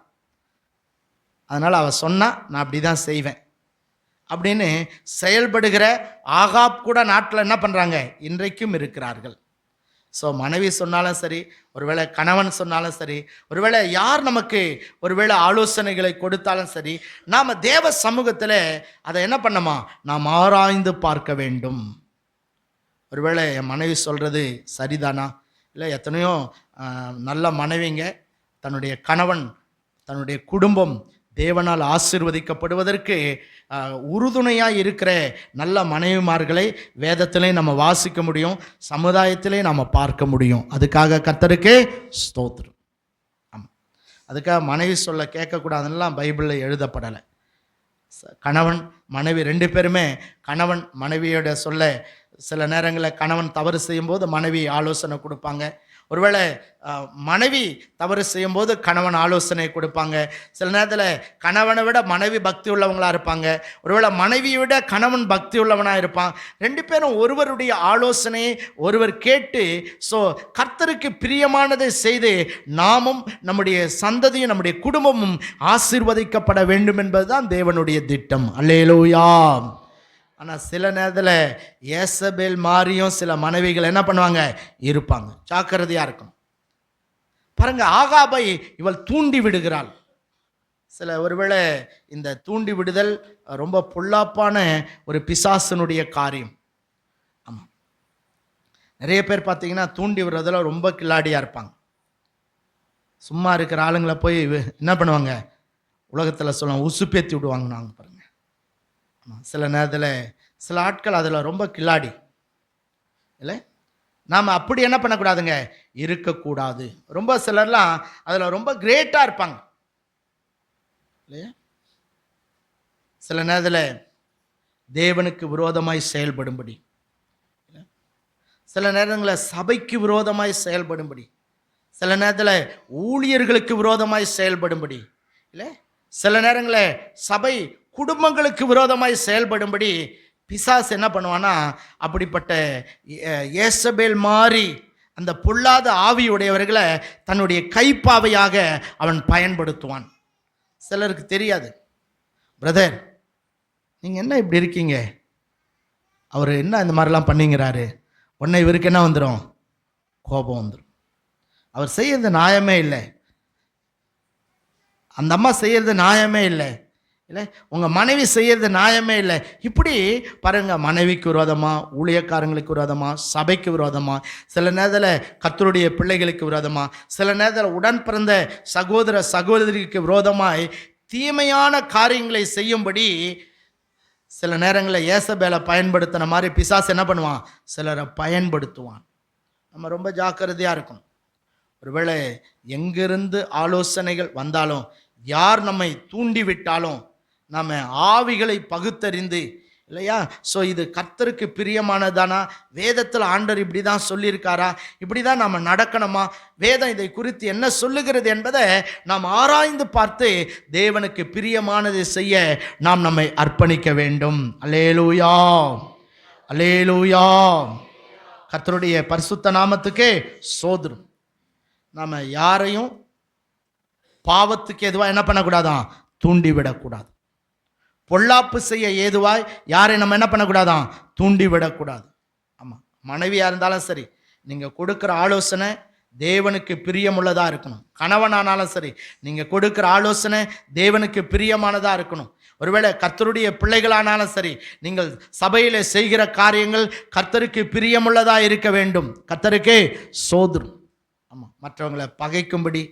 அதனால் அவள் சொன்னால் நான் அப்படி தான் செய்வேன் அப்படின்னு செயல்படுகிற ஆகாப் கூட நாட்டில் என்ன பண்ணுறாங்க, இன்றைக்கும் இருக்கிறார்கள். ஸோ மனைவி சொன்னாலும் சரி, ஒருவேளை கணவன் சொன்னாலும் சரி, ஒருவேளை யார் நமக்கு ஒருவேளை ஆலோசனைகளை கொடுத்தாலும் சரி, நாம் தேவ சமூகத்தில் அதை என்ன பண்ணமா, நாம் ஆராய்ந்து பார்க்க வேண்டும். ஒருவேளை என் மனைவி சொல்கிறது சரிதானா? இல்லை, எத்தனையோ நல்ல மனைவிங்க தன்னுடைய கணவன், தன்னுடைய குடும்பம் தேவனால் ஆசீர்வதிக்கப்படுவதற்கு உறுதுணையாக இருக்கிற நல்ல மனைவிமார்களை வேதத்திலே நம்ம வாசிக்க முடியும், சமுதாயத்திலே நம்ம பார்க்க முடியும். அதுக்காக கர்த்தருக்கு ஸ்தோத்திரம். ஆமாம், அதுக்காக மனைவி சொல்ல கேட்கக்கூடாதுன்னெலாம் பைபிளில் எழுதப்படலை. கணவன் மனைவி ரெண்டு பேருமே, கணவன் மனைவியோட சொல்ல சில நேரங்களில் கணவன் தவறு செய்யும்போது மனைவி ஆலோசனை கொடுப்பாங்க. ஒருவேளை மனைவி தவறு செய்யும்போது கணவன் ஆலோசனை கொடுப்பாங்க. சில நேரத்தில் கணவனை விட மனைவி பக்தி உள்ளவங்களாக இருப்பாங்க, ஒருவேளை மனைவியை விட கணவன் பக்தி உள்ளவனாக இருப்பான். ரெண்டு பேரும் ஒருவருடைய ஆலோசனையை ஒருவர் கேட்டு, ஸோ கர்த்தருக்கு பிரியமானதை செய்து நாமும் நம்முடைய சந்ததியும் நம்முடைய குடும்பமும் ஆசீர்வதிக்கப்பட வேண்டும் என்பதுதான் தேவனுடைய திட்டம். அல்லேலூயா. ஆனால் சில நேரத்தில் ஏசபேல் மாறியும் சில மனைவிகள் என்ன பண்ணுவாங்க, இருப்பாங்க. ஜாக்கிரதையாக இருக்கும். பாருங்க, ஆகாபை இவள் தூண்டி விடுகிறாள். சில ஒருவேளை இந்த தூண்டி விடுதல் ரொம்ப பொல்லாப்பான ஒரு பிசாசனுடைய காரியம். ஆமாம், நிறைய பேர் பார்த்தீங்கன்னா தூண்டி விடுறதுல ரொம்ப கில்லாடியாக இருப்பாங்க. சும்மா இருக்கிற ஆளுங்களை போய் என்ன பண்ணுவாங்க, உலகத்தில் சொல்லுவாங்க, உசுப்பேற்றி விடுவாங்க. நாங்கள் பாருங்கள், சில நேரத்தில் சில ஆட்கள் அதில் ரொம்ப கில்லாடி இல்லை, நாம் அப்படி என்ன பண்ணக்கூடாதுங்க, இருக்கக்கூடாது. ரொம்ப சிலர்லாம் அதில் ரொம்ப கிரேட்டாக இருப்பாங்க இல்லையா? சில நேரத்தில் தேவனுக்கு விரோதமாய் செயல்படும்படி, சில நேரங்களில் சபைக்கு விரோதமாய் செயல்படும்படி, சில நேரத்தில் ஊழியர்களுக்கு விரோதமாய் செயல்படும்படி இல்லை, சில நேரங்களில் சபை குடும்பங்களுக்கு விரோதமாய் செயல்படும்படி பிசாசு என்ன பண்ணுவான்னா, அப்படிப்பட்ட ஏசபேல் மாறி அந்த பொல்லாத ஆவியுடையவர்களை தன்னுடைய கைப்பாவையாக அவன் பயன்படுத்துவான். சிலருக்கு தெரியாது, பிரதர் நீங்கள் என்ன இப்படி இருக்கீங்க, அவர் என்ன இந்த மாதிரிலாம் பண்ணிங்கிறாரு, உடனே இவருக்கு என்ன வந்துடும், கோபம் வந்துடும். அவர் செய்யறது நியாயமே இல்லை, அந்த அம்மா செய்யறது நியாயமே இல்லை இல்லை, உங்கள் மனைவி செய்யறது நியாயமே இல்லை. இப்படி பாருங்க, மனைவிக்கு விரோதமாக, ஊழியக்காரங்களுக்கு விரோதமாக, சபைக்கு விரோதமாக, சில நேரத்தில் கர்த்தருடைய பிள்ளைகளுக்கு விரோதமாக, சில நேரத்தில் உடன் பிறந்த சகோதர சகோதரிக்கு விரோதமாய் தீமையான காரியங்களை செய்யும்படி சில நேரங்களில் ஏசபேலை பயன்படுத்தின மாதிரி பிசாசு என்ன பண்ணுவான், சிலரை பயன்படுத்துவான். நம்ம ரொம்ப ஜாக்கிரதையாக இருக்கணும். ஒருவேளை எங்கிருந்து ஆலோசனைகள் வந்தாலும், யார் நம்மை தூண்டி விட்டாலும், நம்ம ஆவிகளை பகுத்தறிந்து இல்லையா, ஸோ இது கர்த்தருக்கு பிரியமானதானா, வேதத்தில் ஆண்டவர் இப்படி தான் சொல்லியிருக்காரா, இப்படி தான் நாம் நடக்கணுமா, வேதம் இதை குறித்து என்ன சொல்லுகிறது என்பதை நாம் ஆராய்ந்து பார்த்து தேவனுக்கு பிரியமானதை செய்ய நாம் நம்மை அர்ப்பணிக்க வேண்டும். அல்லேலூயா, அல்லேலூயா. கர்த்தருடைய பரிசுத்த நாமத்துக்கே சோதரம். நாம் யாரையும் பாவத்துக்கு எதுவாக என்ன பண்ணக்கூடாதான், தூண்டிவிடக்கூடாது. பொல்லாப்பு செய்ய ஏதுவாய் யாரை நம்ம என்ன பண்ணக்கூடாதான், தூண்டிவிடக்கூடாது. ஆமாம், மனைவியாக இருந்தாலும் சரி, நீங்கள் கொடுக்குற ஆலோசனை தேவனுக்கு பிரியமுள்ளதாக இருக்கணும். கணவனானாலும் சரி, நீங்கள் கொடுக்குற ஆலோசனை தேவனுக்கு பிரியமானதாக இருக்கணும். ஒருவேளை கர்த்தருடைய பிள்ளைகளானாலும் சரி, நீங்கள் சபையில் செய்கிற காரியங்கள் கர்த்தருக்கு பிரியமுள்ளதாக இருக்க வேண்டும். கர்த்தருக்கே சோதரும். ஆமாம், மற்றவங்களை பகைக்கும்படி,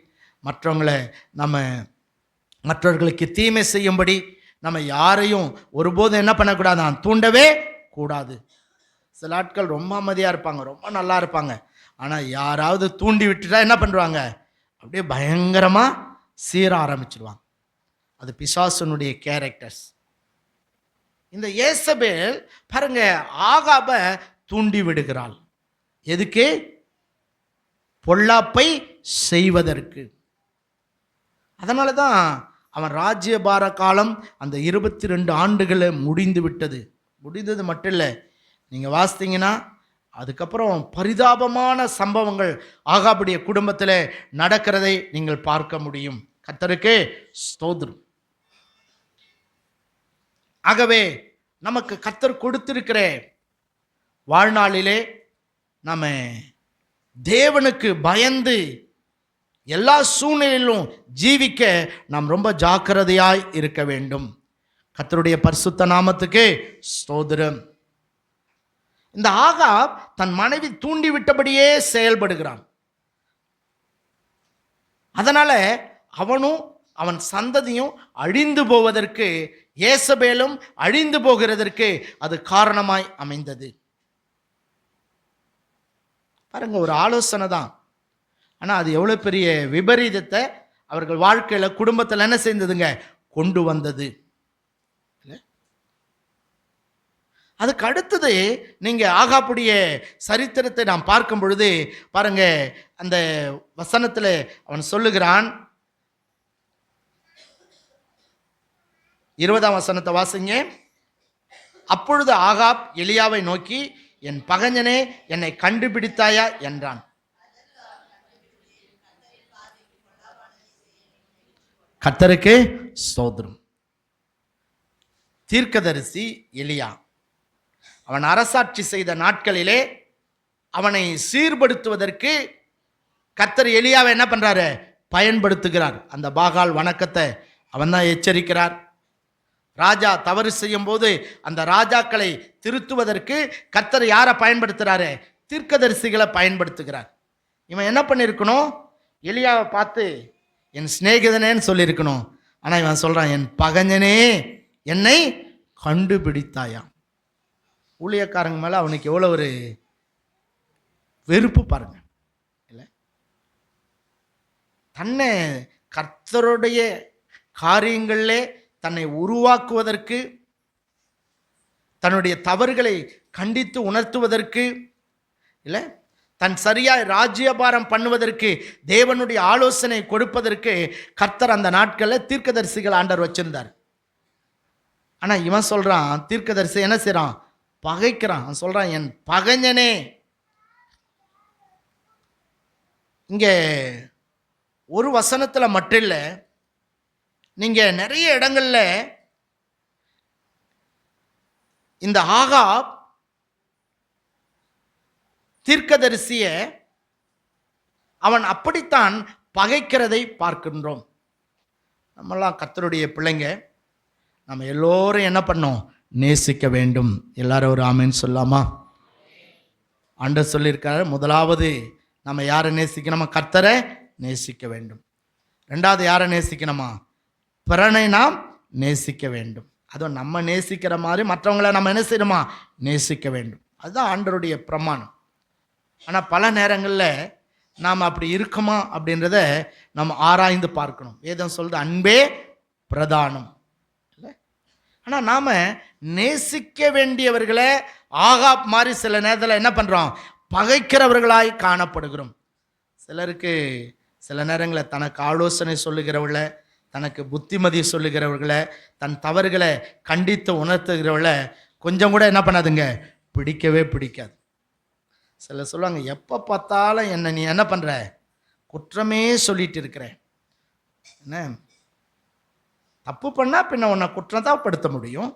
மற்றவர்களுக்கு தீமை செய்யும்படி நம்ம யாரையும் ஒருபோதும் என்ன பண்ணக்கூடாது, தூண்டவே கூடாது. சில ஆட்கள் ரொம்ப அமைதியாக இருப்பாங்க, ரொம்ப நல்லா இருப்பாங்க. ஆனால் யாராவது தூண்டி விட்டுட்டா என்ன பண்ணுவாங்க, அப்படியே பயங்கரமாக சீர ஆரம்பிச்சிடுவாங்க. அது பிசாசனுடைய கேரக்டர்ஸ். இந்த ஏசபேல் பாருங்க, ஆகாபை தூண்டி விடுகிறாள். எதுக்கு? பொல்லாப்பை செய்வதற்கு. அதனால தான் அவன் ராஜ்யபார காலம் அந்த 22 ஆண்டுகளை முடிந்து விட்டது. முடிந்தது மட்டும் இல்லை, நீங்கள் வாசித்தீங்கன்னா அதுக்கப்புறம் பரிதாபமான சம்பவங்கள் ஆகாபுடைய குடும்பத்தில் நடக்கிறதை நீங்கள் பார்க்க முடியும். கர்த்தருக்கு ஸ்தோத்திரம். ஆகவே நமக்கு கர்த்தர் கொடுத்திருக்கிற வாழ்நாளிலே நம்ம தேவனுக்கு பயந்து எல்லா சூழ்நிலையிலும் ஜீவிக்க நாம் ரொம்ப ஜாக்கிரதையாய் இருக்க வேண்டும். கர்த்தருடைய பரிசுத்த நாமத்துக்கு ஸ்தோத்திரம். இந்த ஆகாப் தன் மனைவி தூண்டி விட்டபடியே செயல்படுகிறான். அதனால அவனும் அவன் சந்ததியும் அழிந்து போவதற்கு, ஏசபேலும் அழிந்து போகிறதற்கு அது காரணமாய் அமைந்தது. பாருங்க, ஒரு ஆலோசனை தான், ஆனால் அது எவ்வளோ பெரிய விபரீதத்தை அவர்கள் வாழ்க்கையில், குடும்பத்தில் என்ன செய்ததுங்க, கொண்டு வந்தது. அதுக்கு அடுத்தது நீங்கள் ஆகாபுடைய சரித்திரத்தை நாம் பார்க்கும் பொழுது பாருங்க, அந்த வசனத்தில் அவன் சொல்லுகிறான், 20ஆம் வசனத்தை வாசிங்க. அப்பொழுது ஆகாப் எலியாவை நோக்கி, என் பகைஞனே, என்னை கண்டுபிடித்தாயா என்றான். கர்த்தருக்கு ஸ்தோத்திரம். தீர்க்கதரிசி எலியா அவன் அரசாட்சி செய்த நாட்களிலே அவனை சீர்படுத்துவதற்கு கர்த்தர் எலியாவை என்ன பண்றாரு, பயன்படுத்துகிறார். அந்த பாகால் வணக்கத்தை அவன் தான் எச்சரிக்கிறார். ராஜா தவறு செய்யும் போது அந்த ராஜாக்களை திருத்துவதற்கு கர்த்தர் யாரை பயன்படுத்துறாரு, தீர்க்கதரிசிகளை பயன்படுத்துகிறார். இவன் என்ன பண்ணியிருக்கணும், எலியாவை பார்த்து என் சிநேகிதனேன்னு சொல்லியிருக்கணும். ஆனால் இவன் சொல்றான், என் பகைஞனே, என்னை கண்டுபிடித்தாயா. ஊழியக்காரங்க மேலே அவனுக்கு எவ்வளோ ஒரு வெறுப்பு பாருங்க. இல்லை, தன்னை கர்த்தருடைய காரியங்களிலே தன்னை உருவாக்குவதற்கு, தன்னுடைய தவறுகளை கண்டித்து உணர்த்துவதற்கு, இல்லை தன் சரியாய் ராஜ்யபாரம் பண்ணுவதற்கு, தேவனுடைய ஆலோசனை கொடுப்பதற்கு கர்த்தர் அந்த நாட்களில் தீர்க்கதரிசிகள் ஆண்டவர் வச்சிருந்தார். ஆனால் இவன் சொல்றான், தீர்க்கதரிசி என்ன செய்றான், பகைக்கிறான். அவன் சொல்றான், என் பகைஞனே. இங்கே ஒரு வசனத்தில் மட்டும் இல்லை, நீங்கள் நிறைய இடங்கள்ல இந்த ஆகாப் தீர்க்கதரிசிய அவன் அப்படித்தான் பகைக்கிறதை பார்க்கின்றோம். நம்மெல்லாம் கர்த்தருடைய பிள்ளைங்க, நம்ம எல்லோரும் என்ன பண்ணோம், நேசிக்க வேண்டும். எல்லாரும் ஒரு ஆமேன்னு சொல்லாமா? ஆண்டவர் சொல்லியிருக்காரு, முதலாவது நம்ம யாரை நேசிக்கணுமா, கர்த்தரை நேசிக்க வேண்டும். ரெண்டாவது யாரை நேசிக்கணுமா, பிறனை நாம் நேசிக்க வேண்டும். அதுவும் நம்ம நேசிக்கிற மாதிரி மற்றவங்களை நம்ம என்ன செய்யணுமா, நேசிக்க வேண்டும். அதுதான் ஆண்டவருடைய பிரமாணம். ஆனால் பல நேரங்களில் நாம் அப்படி இருக்குமா அப்படின்றத நம்ம ஆராய்ந்து பார்க்கணும். வேதம் சொல்றது அன்பே பிரதானம் இல்லை. ஆனால் நாம் நேசிக்க வேண்டியவர்களை ஆகாப் மாதிரி சில நேரத்தில் என்ன பண்ணுறோம், பகைக்கிறவர்களாய் காணப்படுகிறோம். சிலருக்கு சில நேரங்களில் தனக்கு ஆலோசனை சொல்லுகிறவர்களை, தனக்கு புத்திமதி சொல்லுகிறவர்களை, தன் தவறுகளை கண்டித்து உணர்த்துகிறவர்களை கொஞ்சம் கூட என்ன பண்ணாதுங்க, பிடிக்கவே பிடிக்காது. சிலர் சொல்லுவாங்க, எப்போ பார்த்தாலும் என்னை நீ என்ன பண்ணுற, குற்றமே சொல்லிட்டு இருக்கிற, என்ன தப்பு பண்ணால் பின்ன உன்னை குற்றம் தான் படுத்த முடியும்.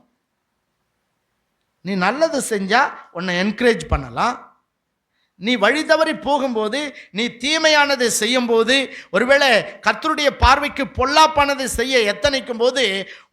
நீ நல்லது செஞ்சால் உன்னை என்கரேஜ் பண்ணலாம், நீ வழி தவறி போகும்போது, நீ தீமையானதை செய்யும்போது, ஒருவேளை கர்த்தருடைய பார்வைக்கு பொல்லாப்பானதை செய்ய எத்தனைக்கும் போது,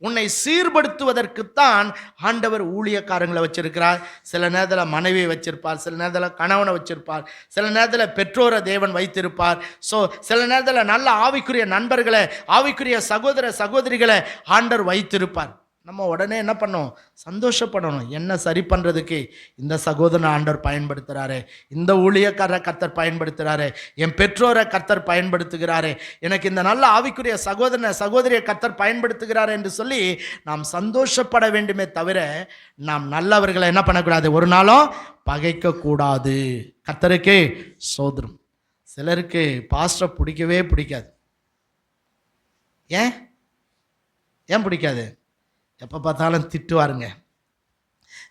உன்னை சீர்படுத்துவதற்குத்தான் ஆண்டவர் ஊழியக்காரங்களை வச்சிருக்கிறார். சில நேரத்தில் மனைவியை வச்சிருப்பார், சில நேரத்தில் கணவனை வச்சிருப்பார், சில நேரத்தில் பெற்றோரை தேவன் வைத்திருப்பார். ஸோ சில நேரத்தில் நல்ல ஆவிக்குரிய நண்பர்களை, ஆவிக்குரிய சகோதர சகோதரிகளை ஆண்டவர் வைத்திருப்பார். நம்ம உடனே என்ன பண்ணோம்? சந்தோஷப்படணும். என்ன சரி பண்ணுறதுக்கு இந்த சகோதரனை ஆண்டவர் பயன்படுத்துகிறாரு, இந்த ஊழியக்காரரை கர்த்தர் பயன்படுத்துகிறாரு, என் பெற்றோரை கர்த்தர் பயன்படுத்துகிறாரு, எனக்கு இந்த நல்ல ஆவிக்குரிய சகோதரனை சகோதரியை கர்த்தர் பயன்படுத்துகிறார் என்று சொல்லி நாம் சந்தோஷப்பட வேண்டுமே தவிர, நாம் நல்லவர்களை என்ன பண்ணக்கூடாது? ஒரு நாளும் பகைக்கக்கூடாது. கர்த்தருக்கு சோதரம். சிலருக்கு பாஸ்டரை பிடிக்கவே பிடிக்காது. ஏன் பிடிக்காது? எப்போ பார்த்தாலும் திட்டுவாருங்க.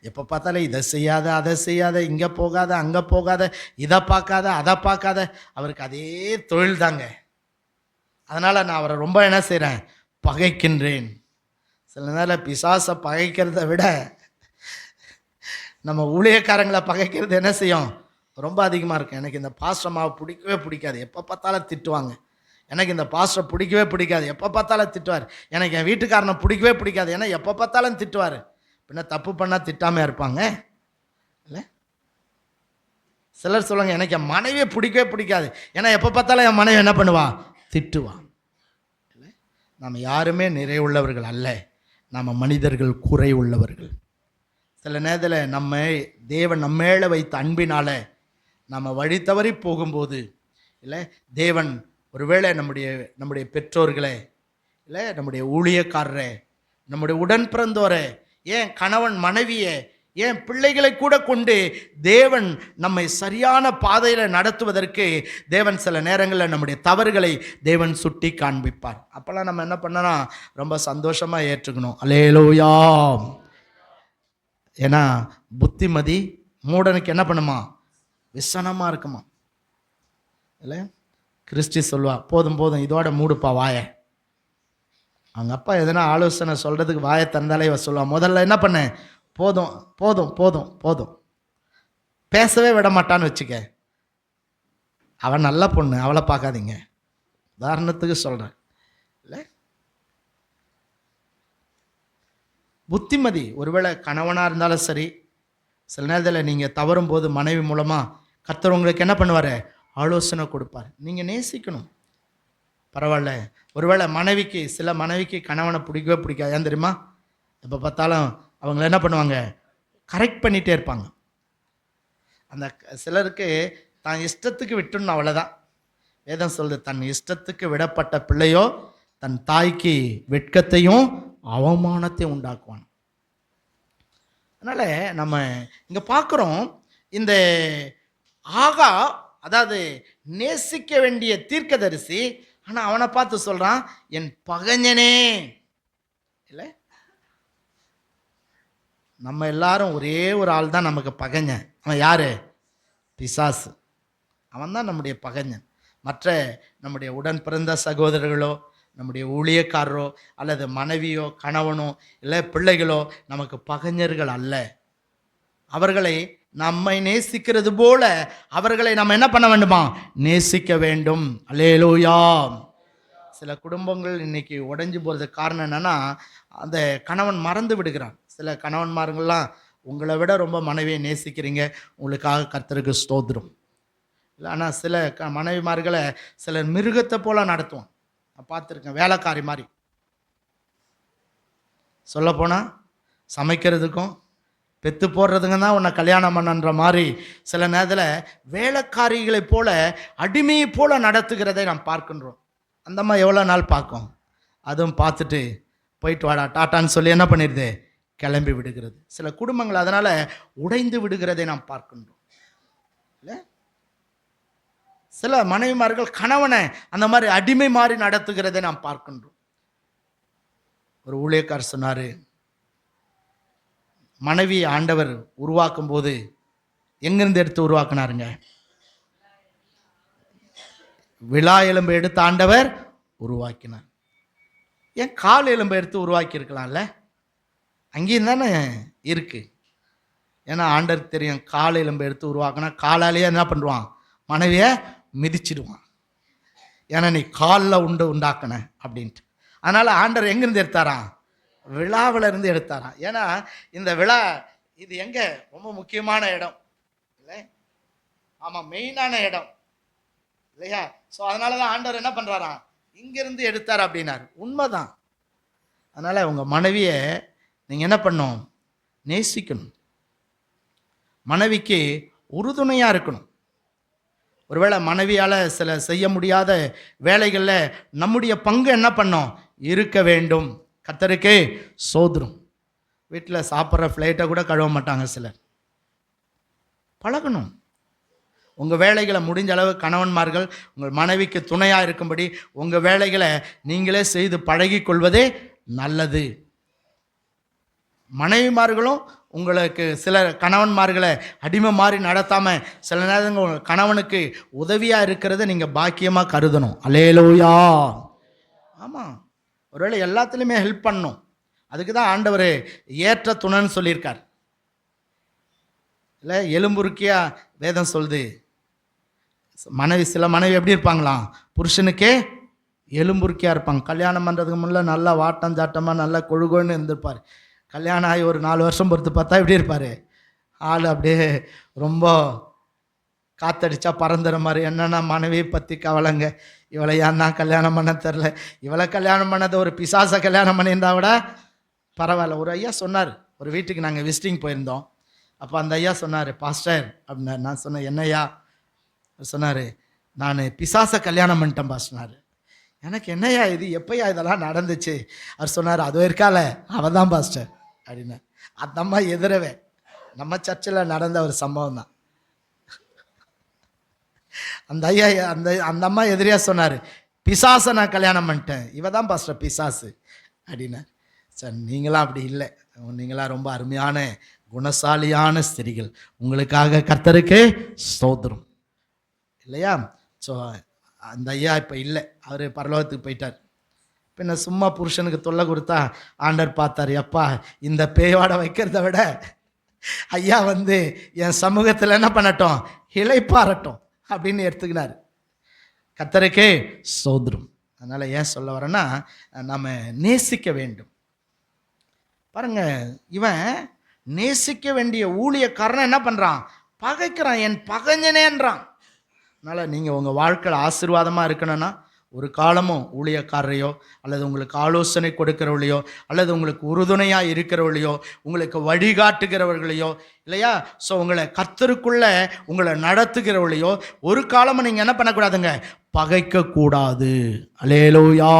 எப்போ பார்த்தாலும் இதை செய்யாத, அதை செய்யாத, இங்கே போகாத, அங்கே போகாத, இதை பார்க்காத, அதை பார்க்காத. அவருக்கு அதே தொழில் தாங்க. அதனால் நான் அவரை ரொம்ப என்ன செய்கிறேன்? பகைக்கின்றேன். சில நேரம் பிசாசை பகைக்கிறத விட நம்ம ஊழியக்காரங்களை பகைக்கிறது என்ன செய்யும்? ரொம்ப அதிகமாக இருக்கும். எனக்கு இந்த பாஸ்டர் அம்மாவை பிடிக்கவே பிடிக்காது, எப்போ பார்த்தாலும் திட்டுவாங்க. எனக்கு இந்த பாஸ்டரை பிடிக்கவே பிடிக்காது, எப்போ பார்த்தாலும் திட்டுவார். எனக்கு என் வீட்டுக்காரனை பிடிக்கவே பிடிக்காது, ஏன்னா எப்போ பார்த்தாலும் திட்டுவார். பின்ன தப்பு பண்ணால் திட்டாமல் இருப்பாங்க இல்லை? சிலர் சொல்லுவாங்க, எனக்கு என் மனைவியை பிடிக்கவே பிடிக்காது, ஏன்னா எப்போ பார்த்தாலும் என் மனைவி என்ன பண்ணுவா? திட்டுவா. இல்லை, நம்ம யாருமே நிறைவுள்ளவர்கள் அல்ல, நம்ம மனிதர்கள் குறை உள்ளவர்கள். சில நேரத்தில் தேவன் நம்ம மேலே வைத்த அன்பினால நம்ம வழி தவறி போகும்போது, இல்லை, தேவன் ஒருவேளை நம்முடைய பெற்றோர்களை, இல்லை, நம்முடைய ஊழியக்காரரை, நம்முடைய உடன் பிறந்தோரை, ஏன் கணவன் மனைவியை, ஏன் பிள்ளைகளை கூட கொண்டு தேவன் நம்மை சரியான பாதையில் நடத்துவதற்கு தேவன் சில நேரங்களில் நம்முடைய தவறுகளை தேவன் சுட்டி காண்பிப்பார். அப்போல்லாம் நம்ம என்ன பண்ணணும்? ரொம்ப சந்தோஷமாக ஏற்றுக்கணும். அல்லேலூயா. ஏன்னா புத்திமதி மூடனுக்கு என்ன பண்ணுமா? விசனமாக இருக்குமா. இல்லை, கிறிஸ்டி சொல்லுவா, போதும் போதும் இதோட மூடுப்பா வாய. அவங்க அப்பா எதனா ஆலோசனை சொல்கிறதுக்கு வாயை தந்தாலே இவ சொல்லுவா, முதல்ல என்ன பண்ண? போதும் போதும் போதும் போதும். பேசவே விட மாட்டான்னு வச்சுக்க. அவன் நல்ல பொண்ணு, அவளை பார்க்காதீங்க. உதாரணத்துக்கு சொல்கிறேன். இல்லை, புத்திமதி ஒருவேளை கணவனாக இருந்தாலும் சரி, சில நேரத்தில் நீங்கள் தவறும் போது மனைவி மூலமாக கர்த்தர் உங்களுக்கு என்ன பண்ணுவார்? ஆலோசனை கொடுப்பார். நீங்கள் நேசிக்கணும். பரவாயில்ல. ஒருவேளை சில மனைவிக்கு கணவனை பிடிக்கவே பிடிக்காது. ஏன் தெரியுமா? எப்போ பார்த்தாலும் அவங்கள என்ன பண்ணுவாங்க? கரெக்ட் பண்ணிகிட்டே இருப்பாங்க. அந்த சிலருக்கு தான் இஷ்டத்துக்கு விட்டுணும், அவ்வளோதான். வேதம் சொல்லுது, தன் இஷ்டத்துக்கு விடப்பட்ட பிள்ளையோ தன் தாய்க்கு வெட்கத்தையும் அவமானத்தையும் உண்டாக்குவான். அதனால் நம்ம இங்கே பார்க்குறோம், இந்த ஆகா, அதாவது நேசிக்க வேண்டிய தீர்க்கதரிசி, ஆனால் அவனை பார்த்து சொல்கிறான், என் பகைஞனே. இல்லை, நம்ம எல்லாரும் ஒரே ஒரு ஆள் தான் நமக்கு பகைஞன். அவன் யார்? பிசாசு. அவன் தான் நம்முடைய பகைஞன். மற்ற நம்முடைய உடன் பிறந்த சகோதரர்களோ, நம்முடைய ஊழியக்காரரோ, அல்லது மனைவியோ கணவனோ இல்லை பிள்ளைகளோ நமக்கு பகைஞர்கள் அல்ல. அவர்களை நம்மை நேசிக்கிறது போல அவர்களை நம்ம என்ன பண்ண வேண்டுமா? நேசிக்க வேண்டும். அல்லேலூயா. சில குடும்பங்கள் இன்னைக்கு உடைஞ்சு போகிறதுக்கு காரணம் என்னன்னா, அந்த கணவன் மறந்து விடுகிறான். சில கணவன்மார்கள்லாம் உங்களை விட ரொம்ப மனைவியை நேசிக்கிறீங்க, உங்களுக்காக கர்த்தருக்கு ஸ்தோத்திரம். இல்லை, ஆனால் சில மனைவிமார்களை சிலர் மிருகத்தை போல நடத்துவான். நான் பார்த்துருக்கேன். வேலைக்காரி மாதிரி. சொல்லப்போனால் சமைக்கிறதுக்கும் பெத்து போடுறதுங்க தான் உன்னை கல்யாணம் பண்ணன்ற மாதிரி சில நேரத்தில் வேலைக்காரிகளை போல, அடிமையை போல நடத்துகிறதை நாம் பார்க்கின்றோம். அந்த மாதிரி எவ்வளோ நாள் பார்க்கும்? அதுவும் பார்த்துட்டு போயிட்டு வாடா டாட்டான்னு சொல்லி என்ன பண்ணிடுது? கிளம்பி விடுகிறது. சில குடும்பங்கள் அதனால் உடைந்து விடுகிறதை நாம் பார்க்கின்றோம். இல்லை, சில மனைவிமார்கள் கணவனை அந்த மாதிரி அடிமை மாதிரி நடத்துகிறதை நாம் பார்க்கின்றோம். ஒரு ஊழியக்காரர் சொன்னார், மனைவி ஆண்டவர் உருவாக்கும் போது எங்கிருந்து எடுத்து உருவாக்குனாருங்க? விழா எலும்பை எடுத்து ஆண்டவர் உருவாக்கினார். ஏன் கால் எலும்பை எடுத்து உருவாக்கி இருக்கலாம்ல? அங்கேயும் தானே இருக்கு. ஏன்னா ஆண்டருக்கு தெரியும், கால் எலும்பு எடுத்து உருவாக்கினா காலாலேயே என்ன பண்ணுவான், மனைவியை மிதிச்சிடுவான். ஏன்னா நீ காலில் உண்டாக்கின அப்படின்ட்டு. அதனால் ஆண்டவர் எங்கேருந்து எடுத்தாராம், விழாவில் இருந்து எடுத்தாராம். ஏன்னா இந்த விழா இது எங்கே ரொம்ப முக்கியமான இடம் இல்லை, ஆமாம் மெயினான இடம் இல்லையா? ஸோ அதனால தான் ஆண்டவர் என்ன பண்ணுறாராம், இங்கேருந்து எடுத்தார் அப்படின்னார். உண்மைதான். அதனால் உங்கள் மனைவியை நீங்கள் என்ன பண்ணணும், நேசிக்கணும். மனைவிக்கு உறுதுணையாக இருக்கணும். ஒருவேளை மனைவியால் சில செய்ய முடியாத வேலைகளில் நம்முடைய பங்கு என்ன பண்ணோம், இருக்க வேண்டும். கர்த்தருக்கு ஸ்தோத்திரம். வீட்டில் சாப்பிட்ற ஃப்ளைட்டை கூட கழுவ மாட்டாங்க சிலர். பழகணும். உங்கள் வேலைகளை முடிஞ்ச அளவு கணவன்மார்கள் உங்கள் மனைவிக்கு துணையாக இருக்கும்படி உங்கள் வேலைகளை நீங்களே செய்து பழகி கொள்வதே நல்லது. மனைவிமார்களும் உங்களுக்கு சில கணவன்மார்களை அடிமை மாதிரி நடத்தாமல் சில நேரங்கள் உங்கள் கணவனுக்கு உதவியாக இருக்கிறத நீங்கள் பாக்கியமாக கருதணும். அல்லேலூயா. ஆமாம், ஒருவேளை எல்லாத்துலேயுமே ஹெல்ப் பண்ணணும். அதுக்கு தான் ஆண்டவர் ஏற்ற துணைன்னு சொல்லியிருக்கார் இல்லை. எலும்புருக்கியா வேதம் சொல்லுது, சில மனைவி எப்படி இருப்பாங்களாம், புருஷனுக்கே எலும்புருக்கியாக இருப்பாங்க. கல்யாணம் பண்ணுறதுக்கு முன்னே நல்லா வாட்டம் சாட்டமாக நல்லா கொழுகொன்னு இருந்திருப்பார். கல்யாணம் ஆகி ஒரு 4 வருஷம் பொறுத்து பார்த்தா எப்படி இருப்பார், ஆள் அப்படியே ரொம்ப காத்தடிச்சா பறந்துற மாதிரி. என்னென்னா மனைவியை பற்றி கவலைங்க, இவளை ஏன் தான் கல்யாணம் பண்ண தெரில, இவளை கல்யாணம் பண்ணதை ஒரு பிசாசை கல்யாணம் பண்ணியிருந்தா விட பரவாயில்ல. ஒரு ஐயா சொன்னார், ஒரு வீட்டுக்கு நாங்கள் விசிட்டிங் போயிருந்தோம். அப்போ அந்த ஐயா சொன்னார், பாஸ்டர் அப்படின்னாரு. நான் சொன்னேன், என்னையா சொன்னார், நான் பிசாசை கல்யாணம் பண்ணிட்டேன் பாஸ்டர். எனக்கு என்னையா இது, எப்போயா இதெல்லாம் நடந்துச்சு? அவர் சொன்னார், அது இருக்கால அவள் தான் பாஸ்டர் அப்படின்னா. அந்த அம்மா எதிரவே நம்ம சர்ச்சில் நடந்த ஒரு சம்பவம் தான். அந்த ஐயா அந்த அம்மா எதிரியா சொன்னார், பிசாசை நான் கல்யாணம் பண்ணிட்டேன், இவ தான் பாஸ்டர் பிசாசு அப்படின்னா. சார் நீங்களாம் அப்படி இல்லை, நீங்களாம் ரொம்ப அருமையான குணசாலியான ஸ்திரிகள். உங்களுக்காக கர்த்தருக்கு ஸ்தோத்திரம் இல்லையா? ஸோ அந்த ஐயா இப்போ இல்லை, அவர் பரலோகத்துக்கு போயிட்டார். பின்ன சும்மா புருஷனுக்கு தொல்லை கொடுத்தா ஆண்டர் பார்த்தார், எப்பா இந்த பேயோட வைக்கிறத விட ஐயா என் சமூகத்தில் என்ன பண்ணட்டும், இளைப்பாறட்டும் அப்படின்னு எடுத்துக்கினார். கர்த்தருக்கே ஸ்தோத்திரம். அதனால் ஏன் சொல்ல வரேன்னா, நம்ம நேசிக்க வேண்டும். பாருங்க, இவன் நேசிக்க வேண்டிய ஊழியக்காரன் என்ன பண்ணுறான், பகைக்கிறான், என் பகைஞனேன்றான். அதனால் நீங்கள் உங்கள் வாழ்க்கையில் ஆசீர்வாதமாக இருக்கணும்னா ஒரு காலமும் ஊழியக்காரரையோ அல்லது உங்களுக்கு ஆலோசனை கொடுக்கிறவர்களையோ அல்லது உங்களுக்கு உறுதுணையாக இருக்கிறவர்களையோ உங்களுக்கு வழிகாட்டுகிறவர்களையோ இல்லையா, ஸோ உங்களை கர்த்தருக்குள்ளே உங்களை நடத்துகிறவர்களையோ ஒரு காலமும் நீங்கள் என்ன பண்ணக்கூடாதுங்க, பகைக்கக்கூடாது. அல்லேலூயா.